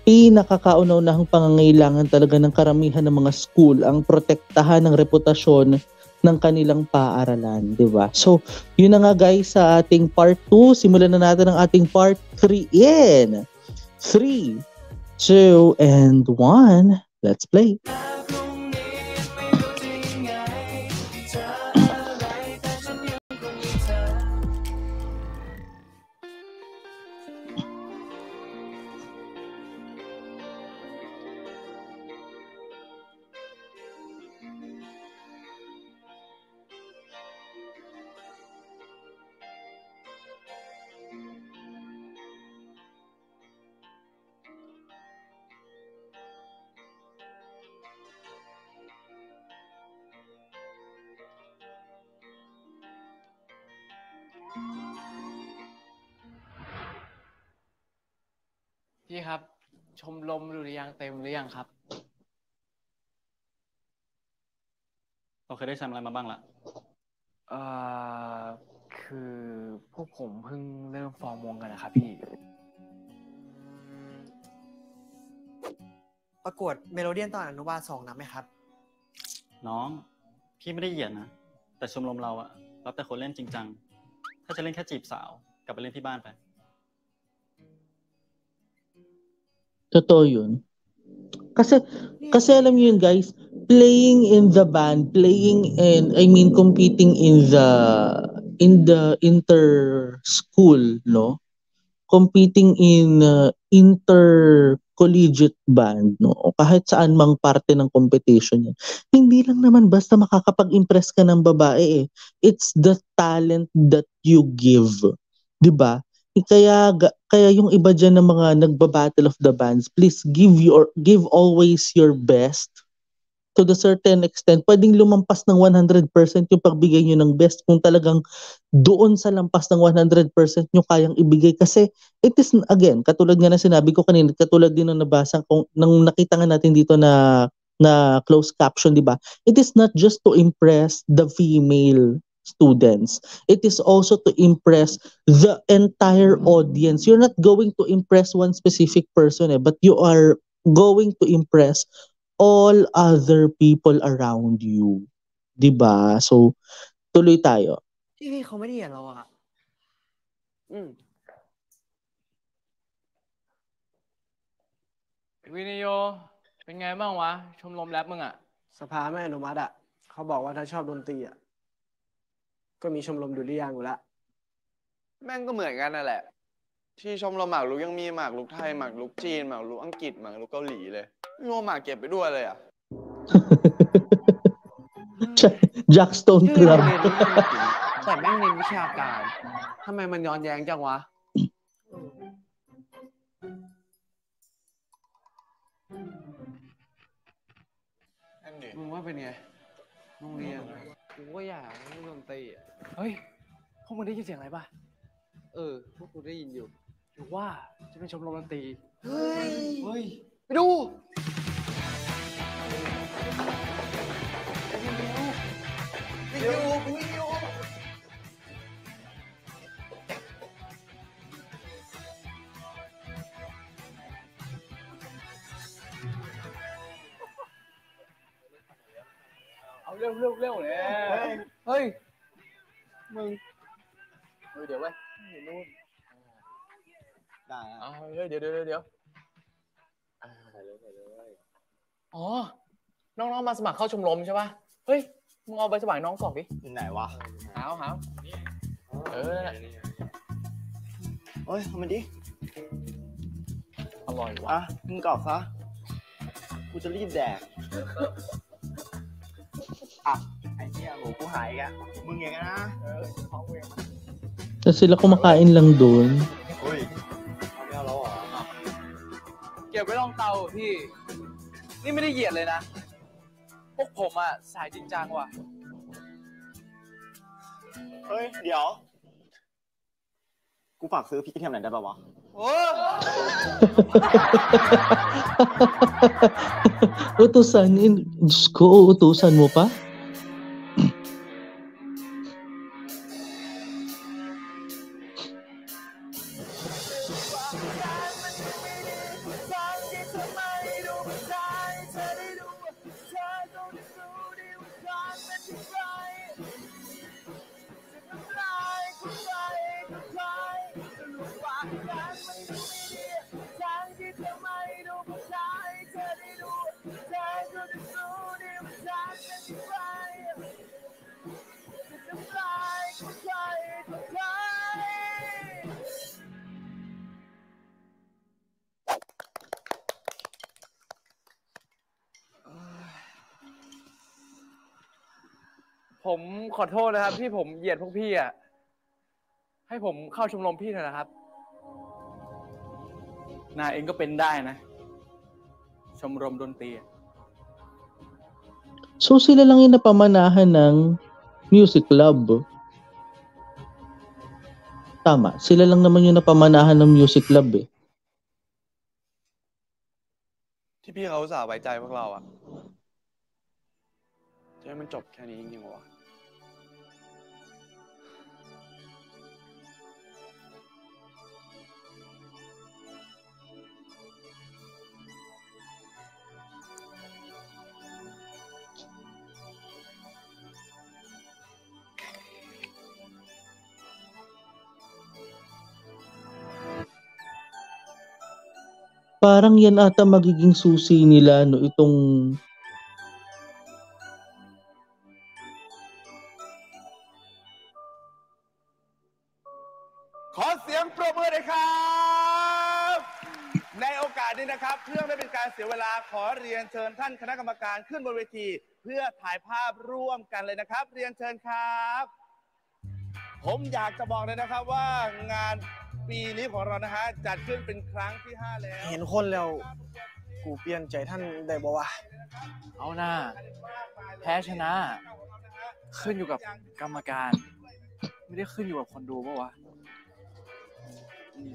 pinakakauna-unahang pangangailangan talaga ng karamihan ng mga school, ang protektahan ng reputasyon ng kanilang paaralan, di ba? So, yun na nga guys sa ating part 2. Simulan na natin ang ating part 3 in 3, 2, and 1. Let's play.พี่ครับ ชมรมดุริยางค์เต็มหรือยังครับ เราเคยได้แชมป์อะไรมาบ้างล่ะ คือพวกผมเพิ่งเริ่มฟอร์มวงกันนะครับพี่ ประกวดเมโลเดียนตอนอนุบาล2นับไหมครับ น้อง พ พี่ไม่ได้เหยียดนะ แต่ชมรมเราอะรับแต่คนเล่นจริงจัง ถ้าจะเล่นแค่จีบสาวกลับไปเล่นที่บ้านไป Totoo yun. Kasi alam niyo yun guys, playing in the band, competing in the inter-school, no? Competing in intercollegiate band, no? O kahit saan mang parte ng competition yan. Hindi lang naman basta makakapag-impress ka ng babae eh. It's the talent that you give. 'Di ba? Kaya yung iba diyan ng mga nagba-battle of the bands, please give always your best. To the certain extent, pwedeng lumampas ng 100% yung pagbigay nyo ng best kung talagang doon sa lampas ng 100% nyo kayang ibigay. Kasi it is, again, katulad nga na sinabi ko kanina, katulad din ng nabasa, nang nakita nga natin dito na closed caption, di ba? It is not just to impress the female students. It is also to impress the entire audience. You're not going to impress one specific person, but you are going to impress all other people around you. 'Di ba? So, tuloy tayo. พี่เขาไม่ได้เหยียดเราอ่ะวินิโยเป็นไงบ้างวะ ชมรมแรปมึงอ่ะ สภาไม่อนุมัติอ่ะ เขาบอกว่าถ้าชอบดนตรีอ่ะ ก็มีชมรมดุริยางค์อยู่แล้ว แม่งก็เหมือนกันนั่นแหละ ที่ชมรมหมากรุกยังมีหมากรุกไทยหมากรุกจีนหมากรุกอังกฤษหมากรุกเกาหลีเลยรวมหมากเก็บไปด้วยเลยอ่ะ Jackstone Club แต่แม่งเน้นวิชาการทำไมมันย้อนแย้งจังวะมึงว่าเป็นไงโรงเรียนกูก็อยากเล่นดนตรีอ่ะเฮ้ย พวกมึงได้ยินเสียงอะไรป่ะ พวกกูได้ยินอยู่ หรือว่าจะเป็นชมรมดนตรี เฮ้ยไปดู เอาเร็วเลยเฮ้ย มึงเดี๋ยวเว้ยนู่นได้เดี๋ยวอ๋อ น้องๆมาสมัครเข้าชมรมใช่ป่ะ เฮ้ย มึงเอาใบสมัครน้องกรอกดิไหนวะหาโอ้ยทำมันดิ อร่อยวะ อ่ะมึงกรอกซะ กูจะรีบแดก อ่ะ ไอ้เหี้ยโหกูหายอีกอ่ะมึงอย่างนั้นนะท้องกูเอง Tapos sila kumakain lang doon. เฮ้ยไม่เอาแล้วเหรอ เก็บไว้ลองเตาพี่ นี่ไม่ได้เหยียดเลยนะ พวกผมอ่ะสายจริงจังว่ะ เฮ้ย เดี๋ยว กูฝากซื้อพริกกระเทียมหน่อยได้ป่าวะ Utusan, Diyos ko, utusan mo pa?ผมขอโทษนะครับที่ผมเหยียดพวกพี่อ่ะ ให้ผมเข้าชมรมพี่เถอะนะครับ นายเองก็เป็นได้นะ ชมรมดนตรี So sila lang yung napamanahan ng music club. Tama, sila lang naman yung napamanahan ng music club eh. ที่พี่เขาอุตส่าห์ไว้ใจพวกเราอ่ะจะให้มันจบแค่นี้จริงๆวะ Parang yan ata magiging susi nila, no? Itong...ขอเสียงปรบมือเลยครับในโอกาสนี้นะครับเพื่อไม่เป็นการเสียเวลาขอเรียนเชิญท่านคณะกรรมการขึ้นบนเวทีเพื่อถ่ายภาพร่วมกันเลยนะครับเรียนเชิญครับผมอยากจะบอกเลยนะครับว่างานปีนี้ของเรานะฮะจัดขึ้นเป็นครั้งที่ 5แล้วเห็นคนแล้วกูเปลี่ยนใจท่านได้บ่วะ เอาหน้าแพ้ชนะขึ้นอยู่กับกรรมการไม่ได้ขึ้นอยู่กับคนดูป่ะวะ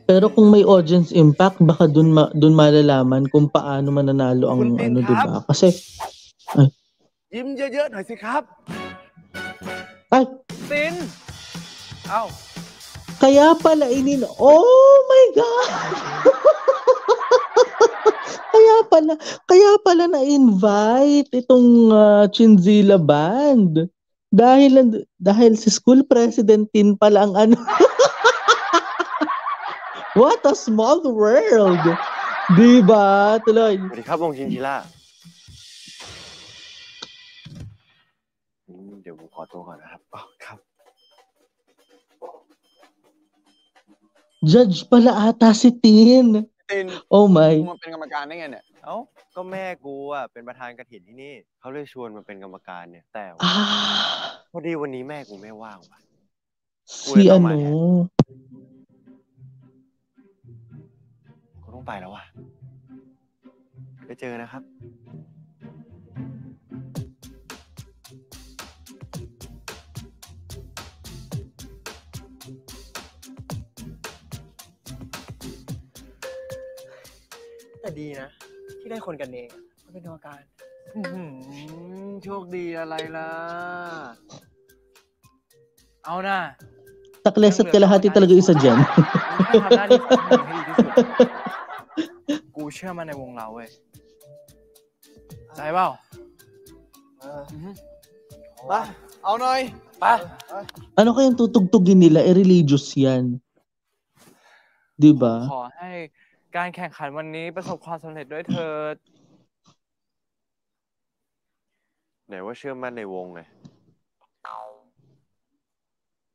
Pero kung may audience impact, baka dun malalaman kung paano mananalo ang ano, diba? Kasi, ay. ยิ้มเยอะๆหน่อยสิครับ Ay! ติน เอ้า Kaya pala Oh my God! Kaya pala na-invite itong Chinzilla Band. Dahil si school president din pala ang ano. What a small world! Diba? Tuloy. สวัสดีครับวงชินชิล่าเดี๋ยวผมขอตัวก่อนนะครับครับ Judge pala ata si Tin. ติน Oh my. มึงมาเป็นกรรมการได้ไงเนี่ย เอ้าก็แม่กูอ่ะเป็นประธานกฐินที่นี่เขาเลยชวนมาเป็นกรรมการเนี่ยแต่พอดีวันนี้แม่กูไม่ว่างว่ะ Si ano? กูต้องไปแล้วว่ะไปเจอนะครับ แต่ดีนะ ที่ได้คนกันเองมาเป็นกรรมการ โชคดีอะไรล่ะ เอาหน้า Takles at kalahati talaga isa dyan. ทำหน้าที่ของมึงให้ดีที่สุดกูเชื่อมันในวงเราเว้ยใจเปล่า ไปเอาหน่อยไป Ano kayang tutugtugin nila? Religious yan. Diba? ขอให้การแข่งขันวันนี้ประสบความสำเร็จด้วยเถิด ไหนว่าเชื่อมั่นในวงไง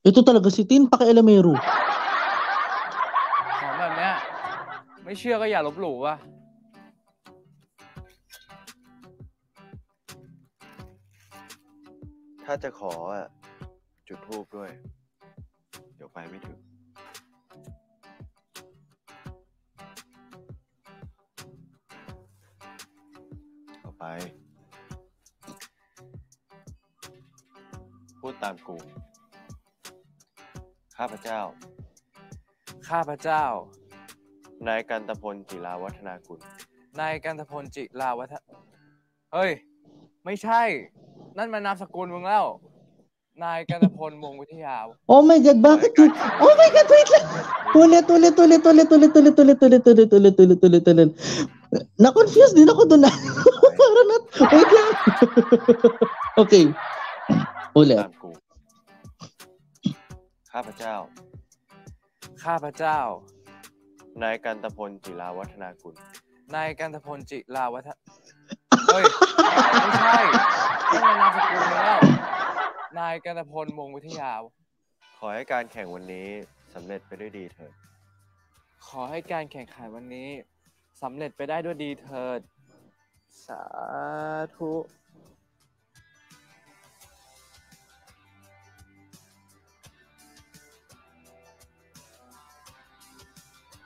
Ito talaga si Tin, pakialamero. ของแบบเนี้ยไม่เชื่อก็อย่าลบหลู่ว่ะ ถ้าจะขออ่ะจุดธูปด้วย เดี๋ยวไปไม่ถึงเอาไป พูดตามกู ข้าพเจ้า ข้าพเจ้า นายกันตพลจิราวัฒนากุล นายกันตพลจิราวัฒน์เฮ้ย ไม่ใช่ นั่นมันนามสกุลมึงแล้ว นายกันตพลวงศ์วิทยา Oh my God, bakit yun? Oh my God, wait lang! Ulit. Na-confused din ako doon. Parang wait lang. Okay. Ulit. ข้าพเจ้า ข้าพเจ้า นายกันตพลจิราวัฒนากุล นายกันตพลจิราวัฒน์เฮ้ย ไม่ใช่นั่นมันนามสกุลมึงแล้ว นายกันตพลวงศ์วิทยา ขอให้การแข่งวันนี้สำเร็จไปด้วยดีเถิด ขอให้การแข่งขันวันนี้สำเร็จไปได้ด้วยดีเถิด สาธุ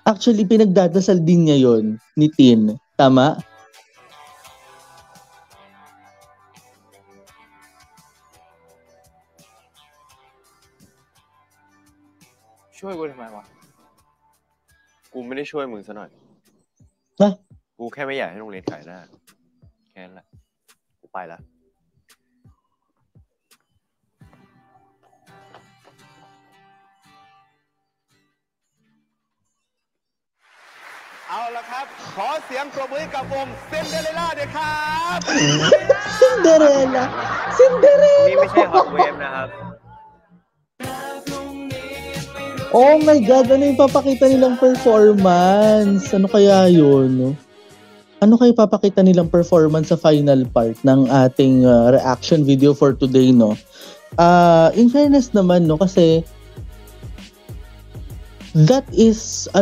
Actually, pinagdadasal din niya yon ni Tin. Tama? ช่วยกูทำไมวะ กูไม่ได้ช่วยมึงซะหน่อย ฮะ กูแค่ไม่อยากให้โรงเรียนขายหน้า แค่นั้นแหละ กูไปแล้ว เอาละครับ ขอเสียงปรบมือกับวงซินเดอเรลล่าด้วยครับ Cinderella! นี่ไม่ใช่ฮอตเวฟนะครับ พรุ่งนี้ไม่รู้ Oh my God, ano yung papakita nilang performance? Ano kaya yun? Ano kayo papakita nilang performance sa final part ng ating reaction video for today, no? In fairness naman, no, kasi that is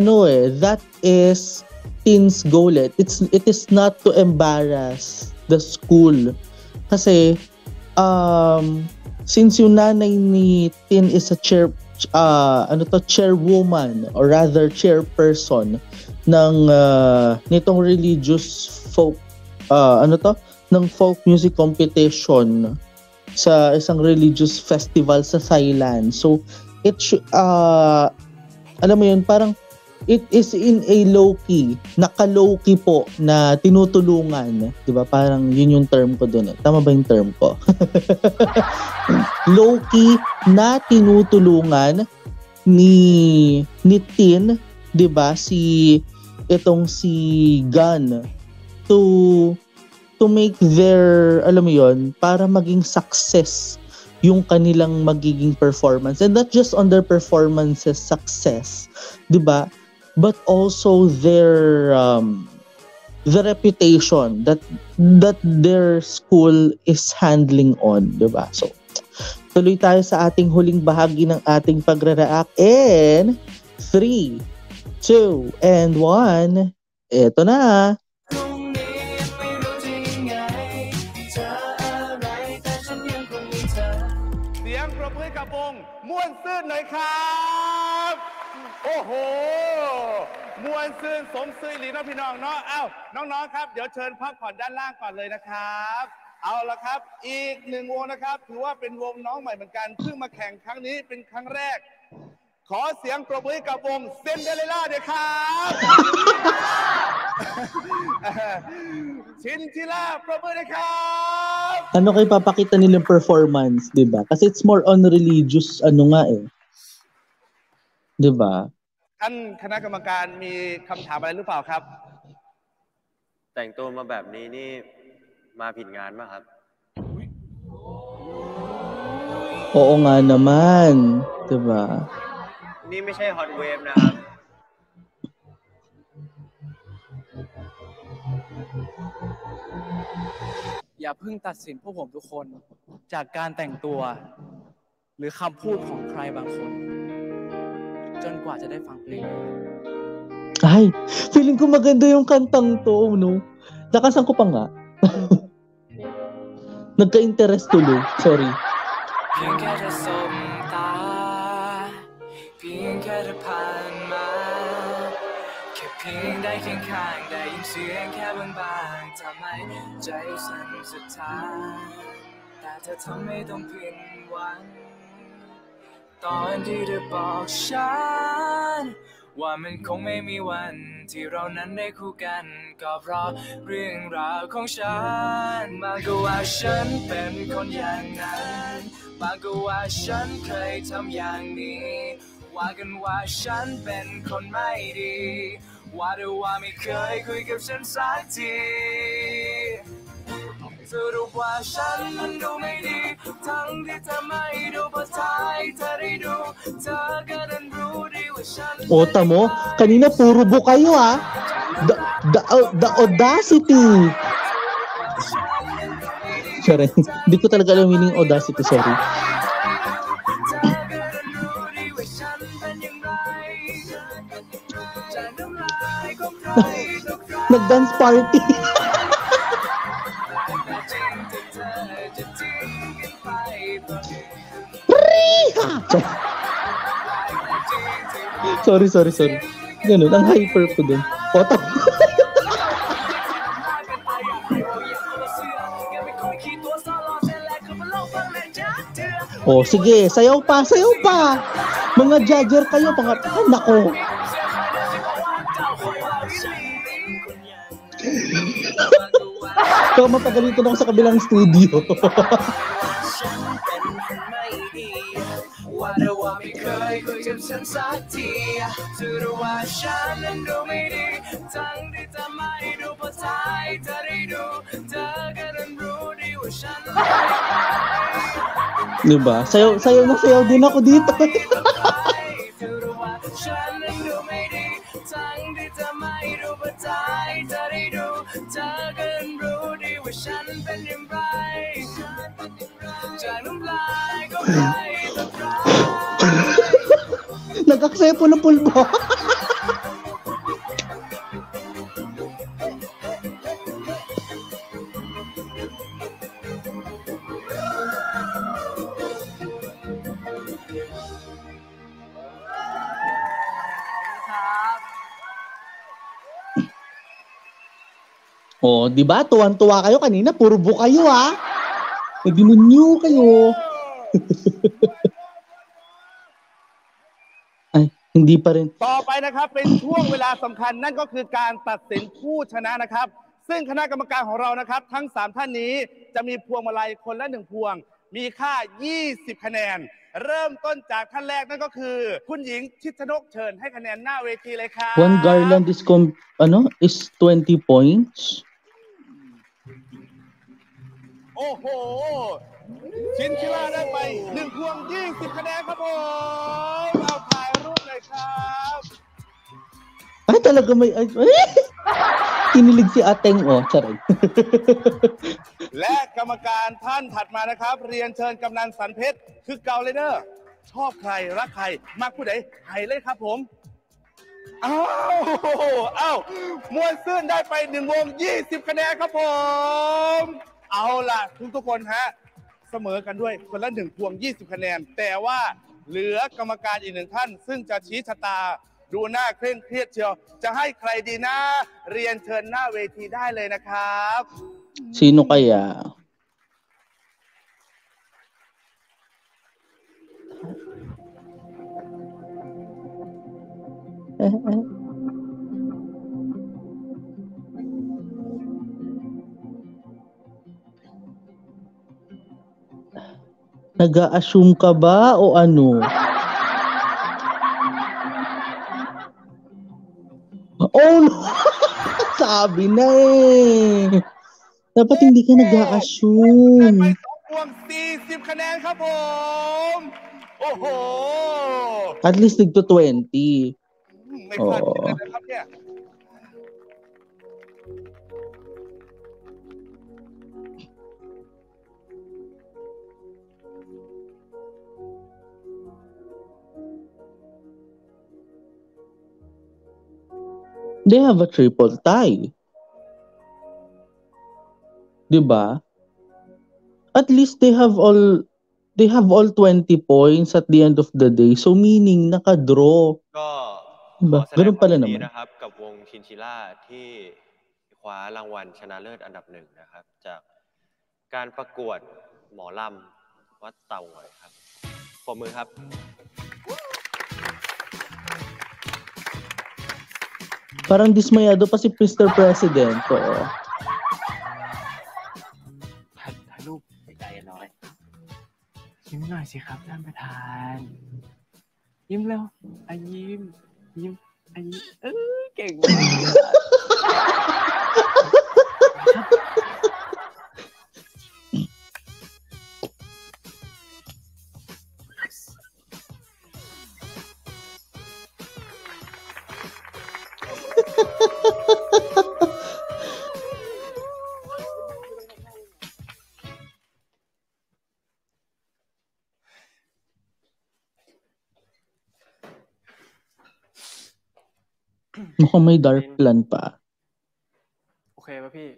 teens goal. It is not to embarrass the school. Kasi since yung nanay ni Tin is a chairwoman or rather chairperson ng nitong religious folk ng folk music competition sa isang religious festival sa Thailand. So it alam mo yun, parang it is in a low-key, naka-low-key po na tinutulungan. Diba? Parang yun yung term ko dun. Tama ba yung term ko? Low-key na tinutulungan ni Tin, diba? Si Gun to make their, alam mo yun, para maging success yung kanilang magiging performance, and not just on their performances success, 'di ba, but also their the reputation that their school is handling on, 'di ba? So tuloy tayo sa ating huling bahagi ng ating pagre-react in 3, 2, and 1. Ito na.ม่วนซื่นหน่อยครับโอ้โหม่วนซื่นสมซื่อหลีน้องพี่น้องเนาะอ้าวน้องๆครับเดี๋ยวเชิญพักผ่อนด้านล่างก่อนเลยนะครับเอาละครับอีกหนึ่งวงนะครับถือว่าเป็นวงน้องใหม่เหมือนกันเพิ่งมาแข่งครั้งนี้เป็นครั้งแรกขอเสียงปรบมือกับวงเซนเดอเรลล่าด้วยครับชินชิล่าปรบมือด้วยครับAno kayo papakita nilang performance, 'di ba? Kasi it's more on religious 'di ba? ท่านคณะกรรมการมีคำถามอะไรหรือเปล่าครับ แต่งตัวมาแบบนี้นี่มาผิดงานป่ะครับ Oo nga naman, 'di ba? นี่ไม่ใช่ฮอตเวฟนะครับ อย่าเพิ่งตัดสินพวกผมทุกคนจากการแต่งตัวหรือคำพูดของใครบางคนจนกว่าจะได้ฟังเพลงนี้ Ay, feeling ko maganda yung kantang to, no? Nakasan ko pa nga. Nagka-interest tuloy. Sorry. เพียงแค่เธอสบตาเพียงแค่เธอผ่านมาแค่เพียงได้เคียงข้างได้ยินเสียงแค่บางๆทำให้ใจสั่นสะท้านแต่เธอทำให้ต้องผิดหวังตอนที่เธอบอกฉันว่ามันคงไม่มีวันที่เรานั้นได้คู่กันก็เพราะเรื่องราวของฉันบางก็ว่าฉันเป็นคนอย่างนั้นบางก็ว่าฉันเคยทำอย่างนี้ว่ากันว่าฉันเป็นคนไม่ดีว่าแต่ว่าไม่เคยคุยกับฉันสักทีสรุปว่าฉันมันดูไม่ดีทั้งที่เธอไม่ดูพอท้ายเธอได้ดูเธอก็ดันรู้ดีว่าฉัน Ota mo, kanina puro bo kayo The audacity. Sorry, hindi ko talaga alam meaning audacity, sorry. Nag-dance party. Sorry. Ganun, ang hyper ko dun. Ota. Oh, sige, sayaw pa. Mga judger kayo, nako. So, mapagalito na ako sa kabilang studio. Diba? Sayaw din ako dito. จากน้ำลายก็ไปตะไคร้ Nag-aksepo ng pulbo. Oh, 'di ba? Tuwan-tuwa kayo kanina, puro bu kayo ah. Nagdemonyo kayo. Ay, hindi pa rin. ต่อไปนะครับเป็นช่วงเวลาสำคัญนั่นก็คือการตัดสินผู้ชนะนะครับ ซึ่งคณะกรรมการของเรานะครับทั้ง3ท่านนี้จะมีพวงมาลัยคนละ1พวงมีค่า20คะแนนเริ่มต้นจากท่านแรกนั่นก็คือคุณหญิงชิดชนกเชิญให้คะแนนหน้าเวทีเลยครับ One garland is 20 points. โอ้โหชินชิล่าได้ไป1พวง20คะแนนครับผมเอาถ่ายรูปเลยครับ Ay, talaga may... Ay, kinilig si Ateng, oh. Charay. และกรรมการท่านถัดมานะครับ เรียนเชิญกำนันสันเพชรคือเกาเลเดอร์ชอบใครรักใครมักผู้ใดให้เลยครับผมอ้าวมวลซื่นได้ไป1วง20คะแนนครับผมเอาล่ะทุกคนฮะเสมอกันด้วยคนละ1พวง20คะแนนแต่ว่าเหลือกรรมการอีก1ท่านซึ่งจะชี้ชะตาดูหน้าเคร่งเครียดเชียวจะให้ใครดีนะเรียนเชิญหน้าเวทีได้เลยนะครับ Sino kaya? Nag-a-assume ka ba o ano? Oh no! Sabi na eh. Dapat hindi ka nag-a-assume. พวง40คะแนนครับผม โอ้โห At least nagto-20. ไม่พลาดเลยนะครับเนี่ย They have a triple tie. Diba? At least they have all 20 points at the end of the day. So meaning naka-draw. ก็ข Diba? อแสดง Ganun ความ pala ยินดี naman. นะครับกับวงชินชิล่าที่คว้ารางวัลชนะเลิศอันดับ1นะครับจากการประกวดหมอลำวัดเต่างอยครับปรบมือครับ Parang dismayado pa si Mr. President. Oo. ถ่ายรูปใจน้อยยิ้มหน่อยสิครับท่านประธานยิ้มแล้วยิ้มเก่งมากMukhang may dark plan pa. โอเคป่ะพี่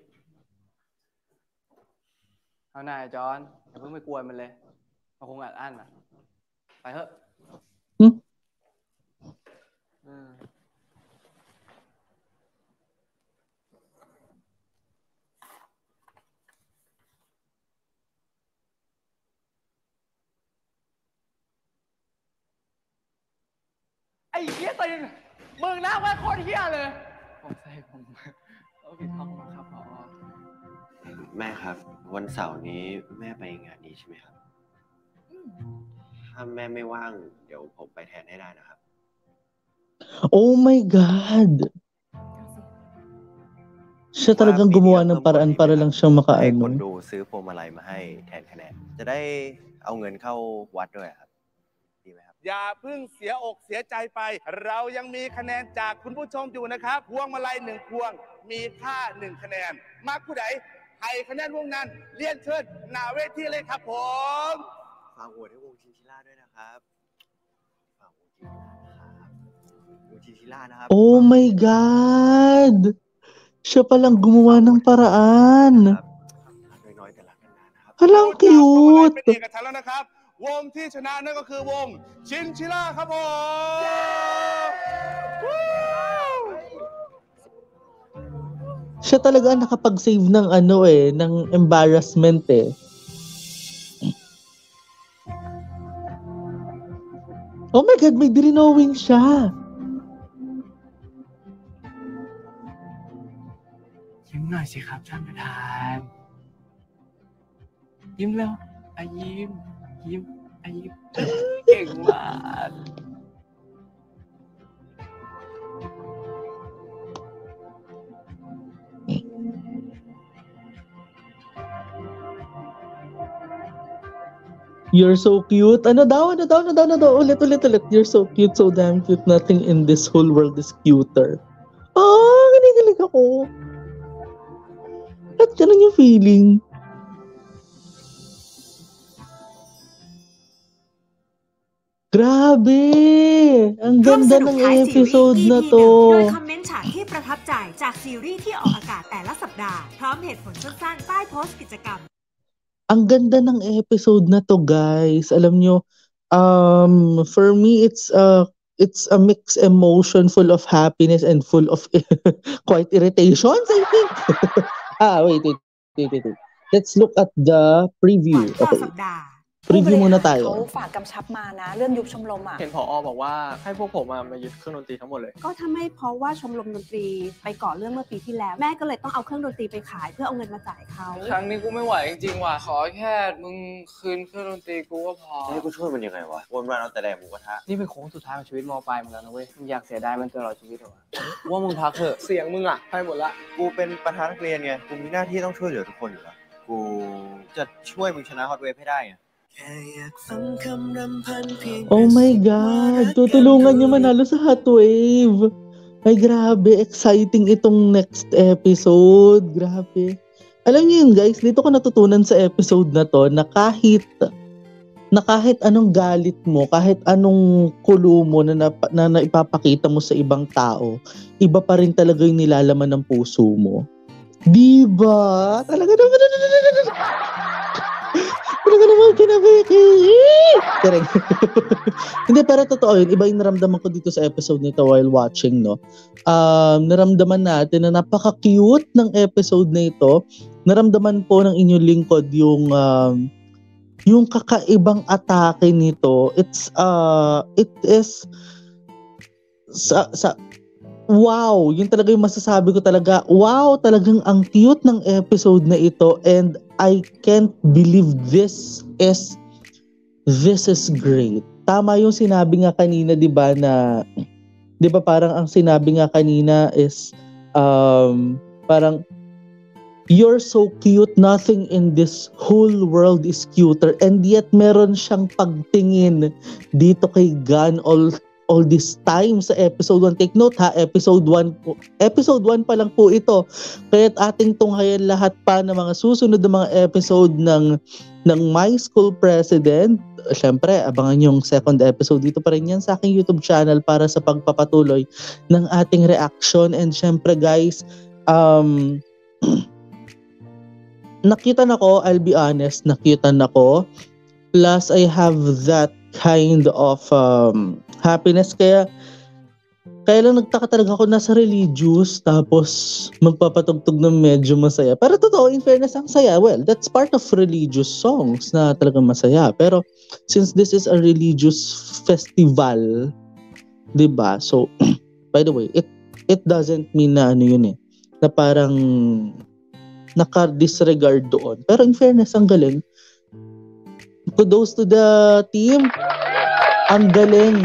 เอาหน่าจอนอย่าเพิ่งไปกวนมันเลยมันคงอัดอั้นอ่ะ ไปเถอะ ไอ้เหี้ยตีนมึงนะว่าโคตรเหี้ยเลยผมใส่ผมโอเคท้องมาครับพอ แม่ครับวันเสาร์นี้แม่ไปงานนี้ใช่ไหมครับถ้าแม่ไม่ว่างเดี๋ยวผมไปแทนให้ได้นะครับ Oh my God! Siya talagang gumawa ng paraan para lang siyang ให้คน makaano. ดูซื้อพวงมาลัยมาให้แทนคะแนนจะได้เอาเงินเข้าวัดด้วยครับดีไหมครับ อย่าเพิ่งเสียอกเสียใจไป เรายังมีคะแนนจากคุณผู้ชมอยู่นะครับพวงมาลัย1พวงมีค่า1คะแนนมักผู้ใด ใครคะแนนวงนั้นเรียนเชิญหน้าเวทีเลยครับผม ฝากโหวตให้วงชินชิล่าด้วยนะครับฝากวงชินชิล่านะครับ Oh my God! Siya palang gumawa ng paraan. น้อยๆแต่รักกันนานนะครับ Halang เป็น cute! เอกฉันท์แล้วนะครับ วงที่ชนะนั่นก็คือวงชินชิล่าครับผม Siya talaga ang nakapag-save ng ng embarrassment eh. Oh my God, may drinowing siya. ยิ้มหน่อยสิครับท่านประธาน ยิ้มแล้วยิ้มยิ้มเก่งมาก You're so cute. Ano daw? Ulit. You're so cute, so damn cute. Nothing in this whole world is cuter. Oh, kinikilig ako. At ganun yung feeling. Grabe! Ang ร่วมส ganda นุก ng ท้ายซีรีส์ episode EP na 1 to. โดยคอมเมนต์ฉากที่ประทับใจจากซีรีส์ที่ออกอากาศแต่ละสัปดาห์ พร้อมเหตุผลสั้นๆใต้โพสต์กิจกรรม Ang ganda ng episode na to, guys. Alam nyo, for me, it's a mixed emotion full of happiness and full of quite irritations, I think. Wait. Let's look at the preview. Okay. Preview muna เขา tayo. ฝากกำชับมานะเรื่องยุบชมรมอ่ะ เห็นผอบอกว่าให้พวกผมมายึดเครื่องดนตรีทั้งหมดเลย ก็ถ้าไม่เพราะว่าชมรมดนตรีไปก่อเรื่องเมื่อปีที่แล้วแม่ก็เลยต้องเอาเครื่องดนตรีไปขายเพื่อเอาเงินมาจ่ายเขา ครั้งนี้กูไม่ไหวจริงๆว่ะ ขอแค่มึงคืนเครื่องดนตรีกูก็พอ ให้กูช่วยมันยังไงวะวันๆเอาแต่แดกหมูกระทะ นี่เป็นโค้งสุดท้ายของชีวิตม.ปลายเหมือนกันนะเว้ย มึงอยากเสียดายมันตลอดชีวิตเหรอวะ ว่ามึงพักเถอะ เสียงมึงอ่ะไปหมดละ กูเป็นประธานนักเรียนไง กูมีหน้าที่ต้องช่วยเหลือทุกคนอยู่แล้ว กูจะช่วยมึงชนะฮอตเวฟให้ได้ไง Oh my God! Tutulungan niyo manalo sa Hot Wave! Ay, grabe. Exciting itong next episode. Grabe. Alam niyo yun, guys, dito ko natutunan sa episode na to na kahit anong galit mo, kahit anong kulo mo na ipapakita mo sa ibang tao, iba pa rin talaga yung nilalaman ng puso mo. Diba? Talaga naman. Talaga naman kinabiki. Correct. Hindi, pero totoo yun. Iba yung naramdaman ko dito sa episode nito while watching, no? Naramdaman natin na napaka-cute ng episode na ito. Naramdaman po ng inyong lingkod yung kakaibang atake nito. It is wow, yun talaga yung masasabi ko talaga. Wow, talagang ang cute ng episode na ito, and I can't believe this is great. Tama yung sinabi nga kanina, 'di ba, na 'di ba parang ang sinabi nga kanina is parang you're so cute, nothing in this whole world is cuter, and yet meron siyang pagtingin dito kay Gun all this time sa episode 1. Take note ha, episode 1 pa lang po ito. Kaya't ating tunghayan lahat pa ng mga susunod na mga episode ng My School President. Siyempre, abangan yung second episode dito pa rin yan sa aking YouTube channel para sa pagpapatuloy ng ating reaction. And siyempre guys, nakita na ko, I'll be honest, nakita na ko. Plus, I have that kind of happiness. Kaya lang nagtaka talaga ako, nasa religious tapos magpapatugtog ng medyo masaya. Pero totoo, in fairness, ang saya. Well, that's part of religious songs na talagang masaya. Pero since this is a religious festival, 'di ba? So, by the way, it doesn't mean na yun na parang naka-disregard doon. Pero in fairness, ang galing. Kudos to the team. Ang galing.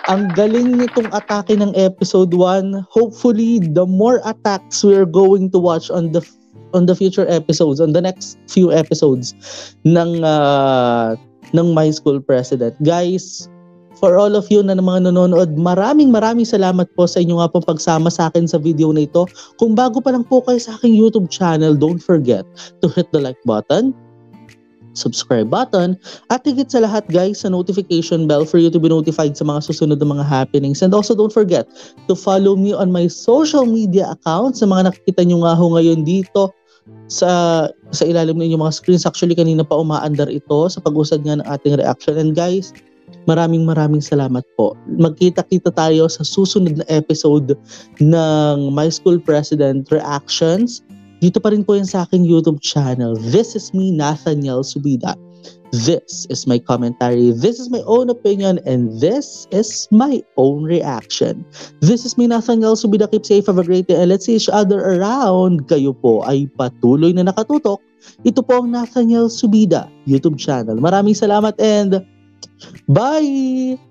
Ang galing nitong atake ng episode 1. Hopefully, the more attacks we're going to watch on the future episodes, on the next few episodes ng My School President. Guys, For all of you na mga nanonood, maraming salamat po sa inyo nga po pagsama sa akin sa video na ito. Kung bago pa lang po kayo sa aking YouTube channel, don't forget to hit the like button, subscribe button, at higit sa lahat guys, sa notification bell for you to be notified sa mga susunod na mga happenings. And also don't forget to follow me on my social media accounts. Sa mga nakikita nyo nga ho ngayon dito sa ilalim ng inyong mga screens. Actually kanina pa umaandar ito sa pag-usad nga ng ating reaction. And guys, maraming salamat po. Magkita-kita tayo sa susunod na episode ng My School President Reactions. Dito pa rin po yan sa aking YouTube channel. This is me, Nathaniel Subida. This is my commentary. This is my own opinion. And this is my own reaction. This is me, Nathaniel Subida. Keep safe, have a great day, and let's see each other around. Kayo po ay patuloy na nakatutok. Ito po ang Nathaniel Subida YouTube channel. Maraming salamat and bye!